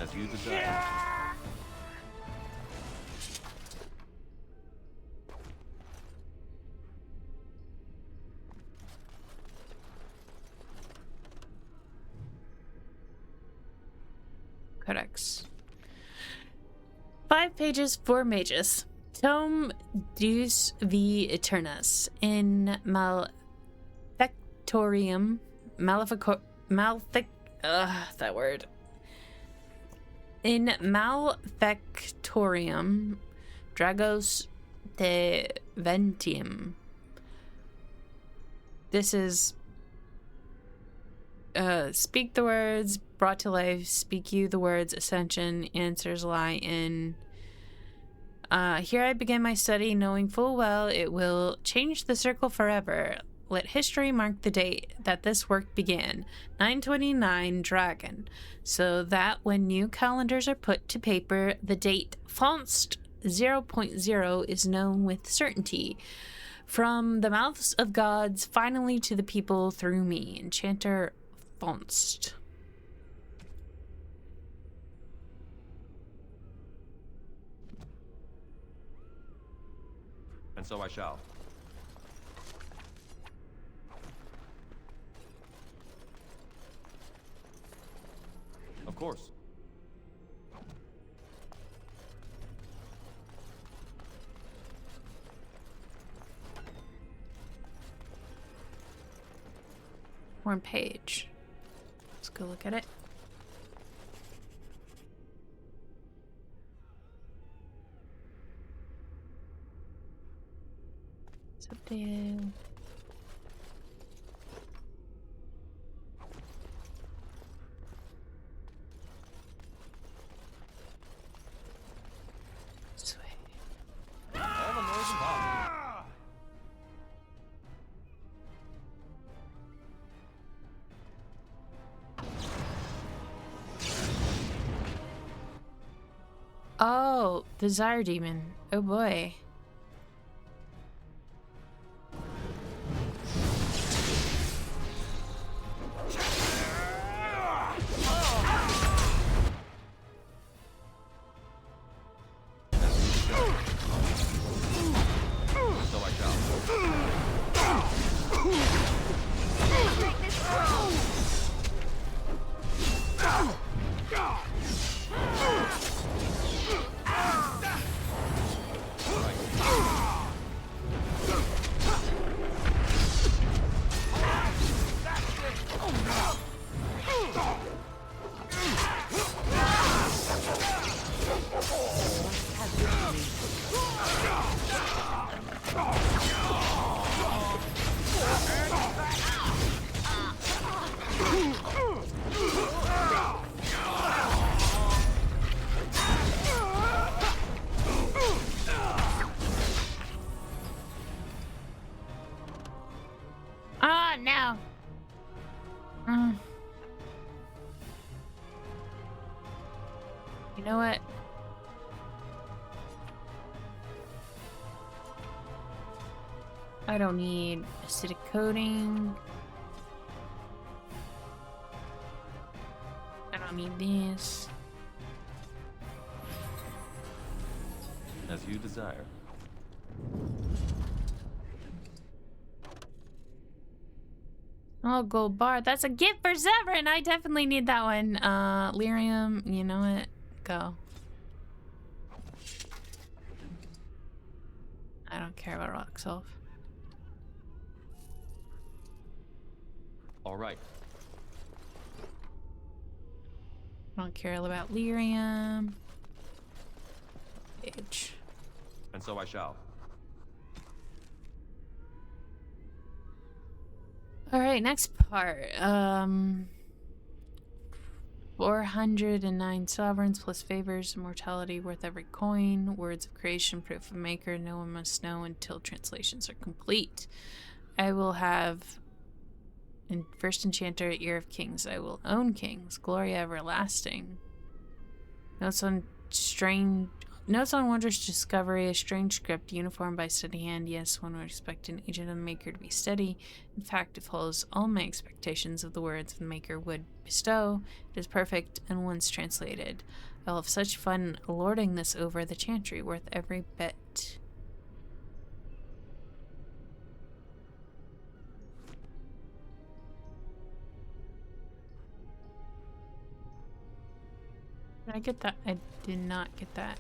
As you desire. Codex. 5 pages, 4 mages. Tome Deus V Eternus in Malfectorium. That word. In Malfectorium Dragos de Ventium. This is speak the words, brought to life, speak you the words, ascension, answers lie in. Here I begin my study, knowing full well it will change the circle forever. Let history mark the date that this work began, 929 Dragon, so that when new calendars are put to paper, the date Fonst 0.0 is known with certainty. From the mouths of gods, finally to the people through me, Enchanter Fonst. And so I shall. Of course. One page. Let's go look at it. It's updated. All the noise and power. Oh, the Desire Demon. Oh boy. So I shall. Ah, no. You know what? I don't need acidic coating. I don't need this. As you desire. Oh, gold bar. That's a gift for Severin. I definitely need that one. Lyrium, you know what? Go. I don't care about rock self. All right. I don't care about lyrium. Page. And so I shall. All right, next part. 409 sovereigns plus favors, immortality worth every coin, words of creation, proof of maker, no one must know until translations are complete. I will have first enchanter, ear of kings. I will own kings, gloria everlasting. Notes on wondrous discovery, a strange script, uniformed by steady hand. Yes, one would expect an agent of the maker to be steady. In fact, it follows all my expectations of the words the maker would bestow. It is perfect, and once translated, I'll have such fun lording this over the chantry, worth every bit. Did I get that? I did not get that.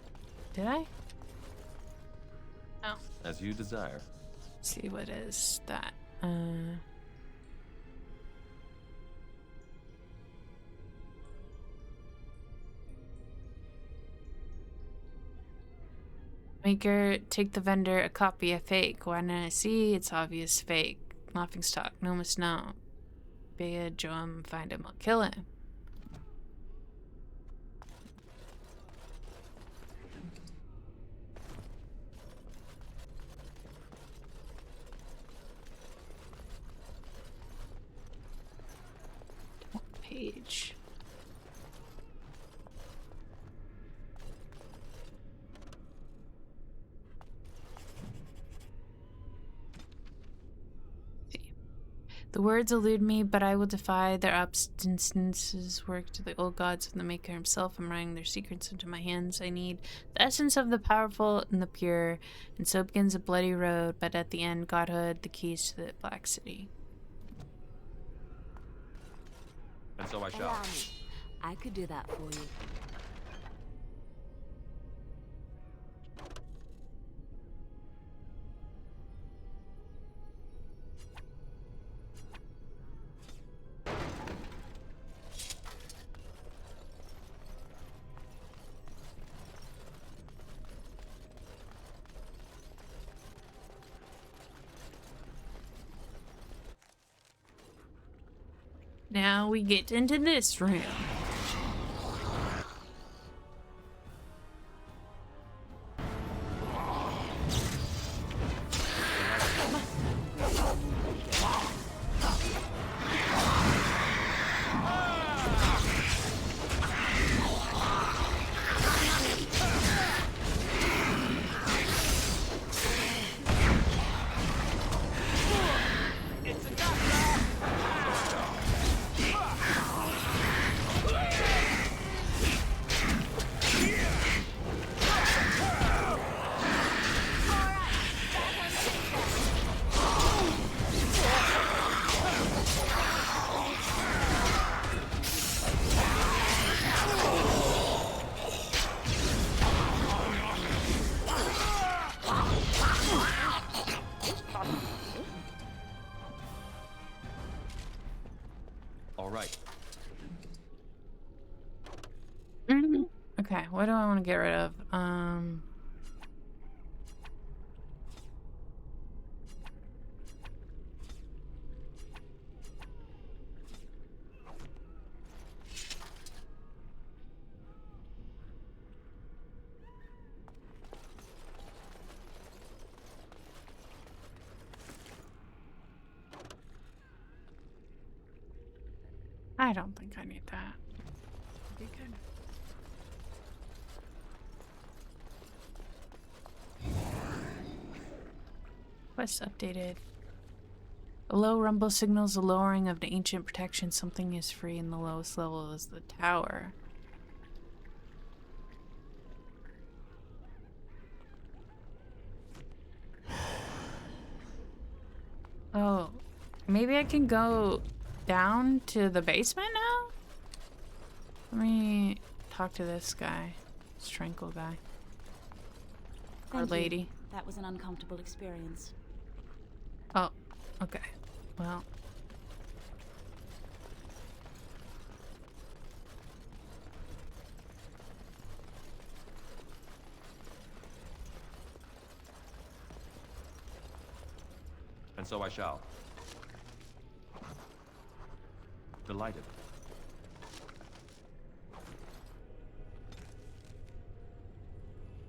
Did I? No. As you desire. Let's see, what is that? Maker, take the vendor a copy of fake. Why didn't I see? It's obvious fake. Laughing stock. No must know. Bea, Joam, find him. I'll kill him. Page. The words elude me, but I will defy their obstinacies. Work to the old gods of the Maker himself. I'm writing their secrets into my hands. I need the essence of the powerful and the pure, and so begins a bloody road, but at the end, godhood, the keys to the Black City. And so I shall. Allow me. I could do that for you. Now we get into this room. what do I want to get rid of? I don't think I need that. Be good. Quest updated. A low rumble signals the lowering of the ancient protection. Something is free, and the lowest level is the tower. Oh, maybe I can go down to the basement now? Let me talk to this guy. This tranquil guy. Or Thank lady. you. That was an uncomfortable experience. Oh, okay. Well. And so I shall. Delighted.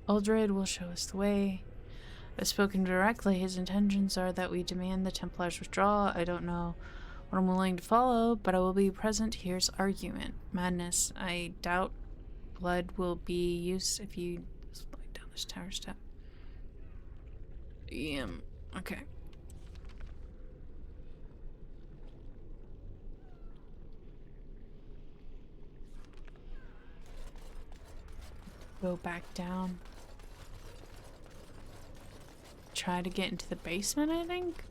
Uldred will show us the way. I've spoken directly. His intentions are that we demand the Templars withdraw. I don't know what I'm willing to follow, but I will be present. Here's argument. Madness. I doubt blood will be used if you slide down this tower step. Okay. Go back down. Try to get into the basement, I think?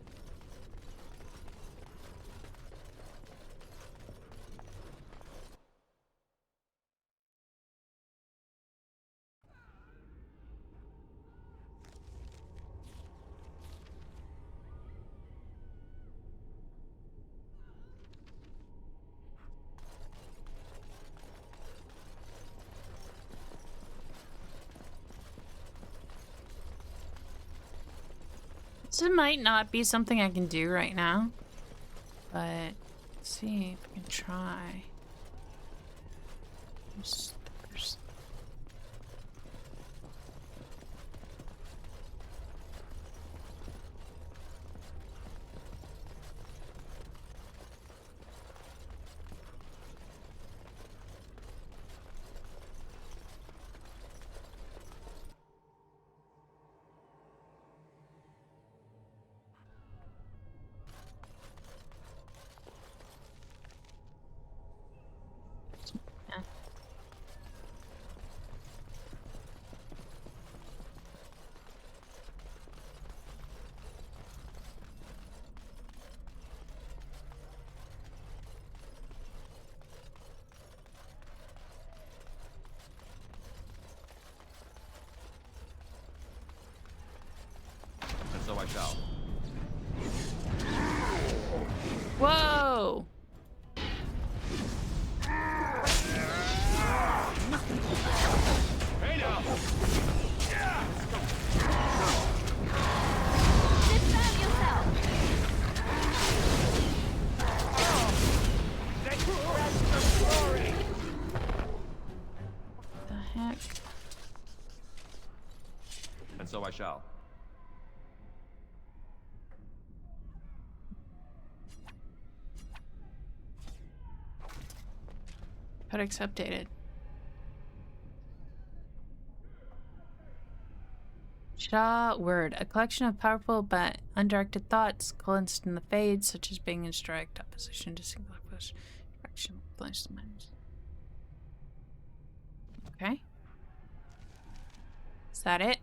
This might not be something I can do right now, but let's see if I can try. Steppers. Yeah. And so I shall. Whoa! Hey now! Defend yourself! Let's rest the glory! The heck? And so I shall. Codex updated. Shah word. A collection of powerful but undirected thoughts glanced in the fades, such as being in direct opposition to single push direction. Okay. Is that it?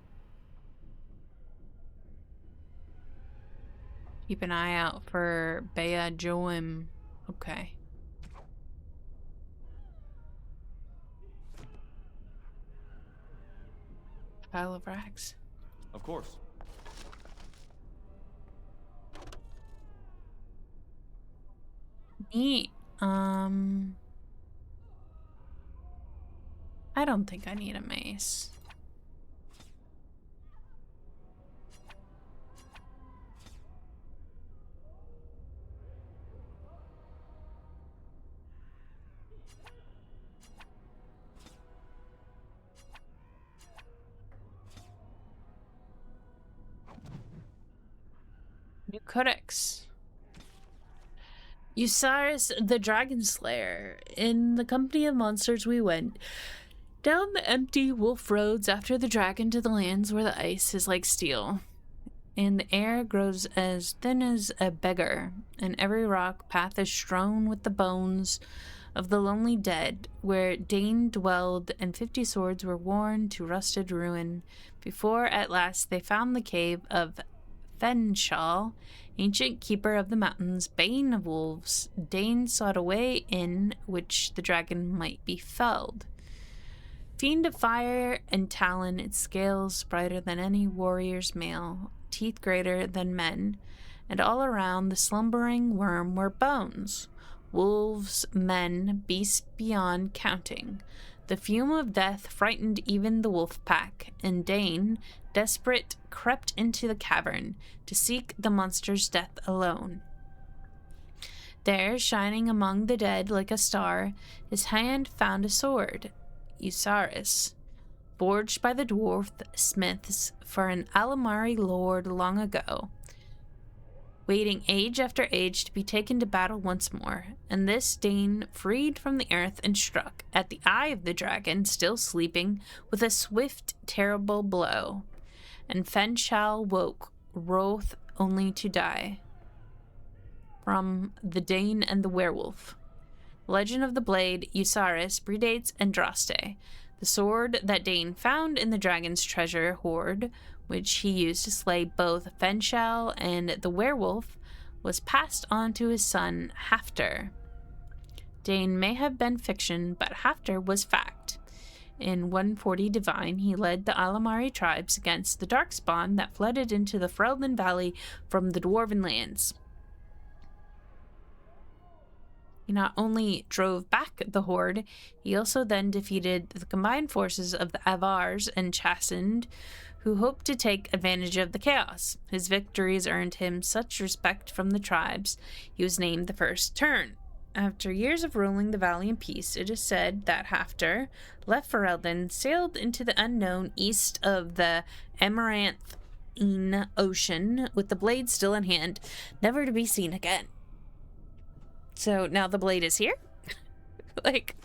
Keep an eye out for Bea Joim. Okay. Pile of rags. Of course. Neat. I don't think I need a mace. New Codex. Eusaris the Dragon Slayer. In the company of monsters we went down the empty wolf roads after the dragon to the lands where the ice is like steel, and the air grows as thin as a beggar, and every rock path is strewn with the bones of the lonely dead, where Dane dwelled, and 50 swords were worn to rusted ruin, before at last they found the cave of Fenshal, ancient keeper of the mountains, bane of wolves. Dane sought a way in which the dragon might be felled. Fiend of fire and talon, its scales brighter than any warrior's mail, teeth greater than men, and all around the slumbering worm were bones. Wolves, men, beasts beyond counting. The fume of death frightened even the wolf pack, and Dane, desperate, crept into the cavern to seek the monster's death alone. There, shining among the dead like a star, his hand found a sword, Eusaris, forged by the dwarf smiths for an Alamari lord long ago, waiting age after age to be taken to battle once more. And this Dane freed from the earth and struck at the eye of the dragon, still sleeping, with a swift, terrible blow. And Fenshal woke, wroth only to die. From the Dane and the Werewolf. Legend of the Blade, Eusaris, predates Andraste, the sword that Dane found in the dragon's treasure hoard, which he used to slay both Fenshal and the werewolf, was passed on to his son, Hafter. Dane may have been fiction, but Hafter was fact. In 140 Divine, he led the Alamari tribes against the Darkspawn that flooded into the Freldon Valley from the Dwarven lands. He not only drove back the horde, he also then defeated the combined forces of the Avars and Chassid, who hoped to take advantage of the chaos. His victories earned him such respect from the tribes, he was named the First Turn. After years of ruling the valley in peace, it is said that Hafter left Ferelden, sailed into the unknown east of the Amaranthine Ocean, with the blade still in hand, never to be seen again. So now the blade is here? Like,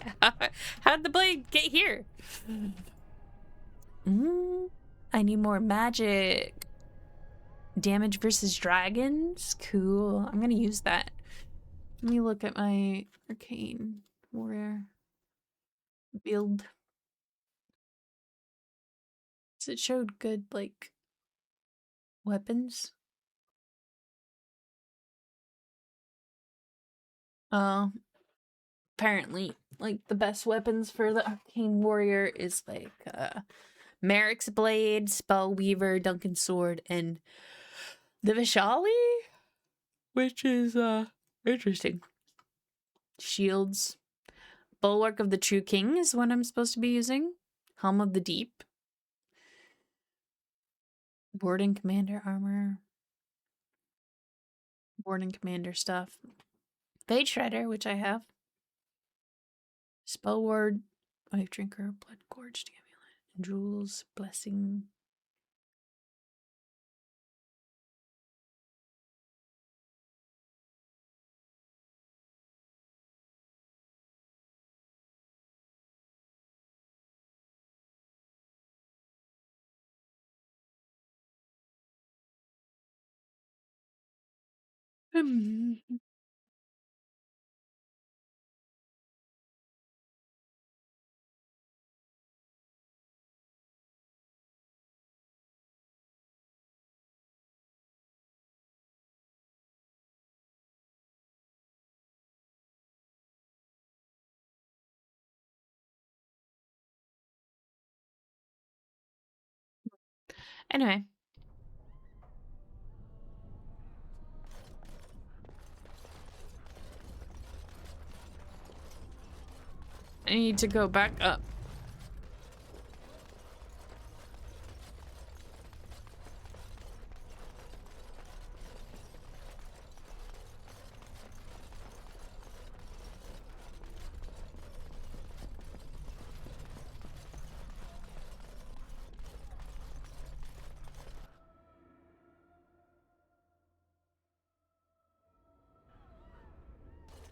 how'd the blade get here? I need more magic. Damage versus dragons? Cool. I'm gonna use that. Let me look at my arcane warrior build. So it showed good, like, weapons. Apparently, like, the best weapons for the arcane warrior is, like, Merrick's blade, Spellweaver, Duncan's sword, and the Vishali, which is, interesting. Shields. Bulwark of the True King is what I'm supposed to be using. Helm of the Deep. Warden Commander armor. Warden Commander stuff. Fade Shredder, which I have. Spell Ward. Life Drinker. Blood Gorged Amulet. Jewels. Blessing. Anyway. I need to go back up.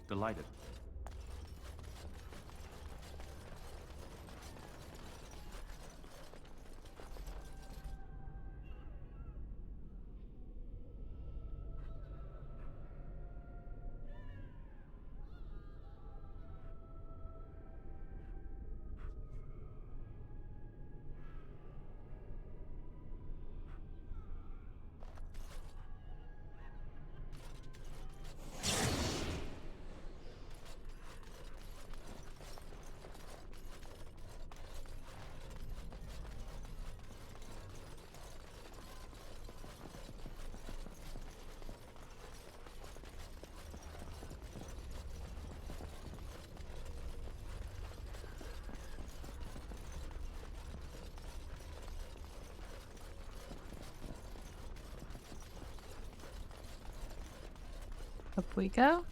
Delighted. Up we go.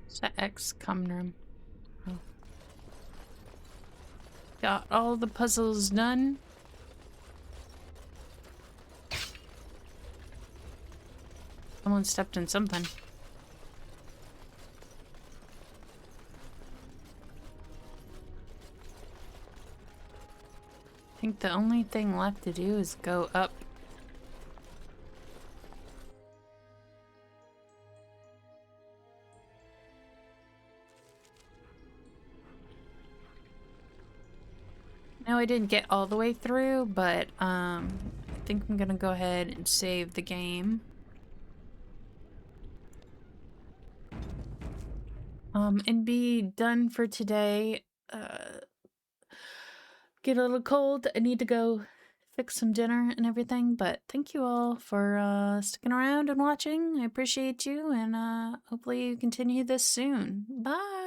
It's the X-com room. Oh. Got all the puzzles done. Someone stepped in something. I think the only thing left to do is go up. No, I didn't get all the way through, but I think I'm gonna go ahead and save the game. And be done for today. Get a little cold. I need to go fix some dinner and everything, but thank you all for sticking around and watching. I appreciate you, and hopefully you continue this soon. Bye!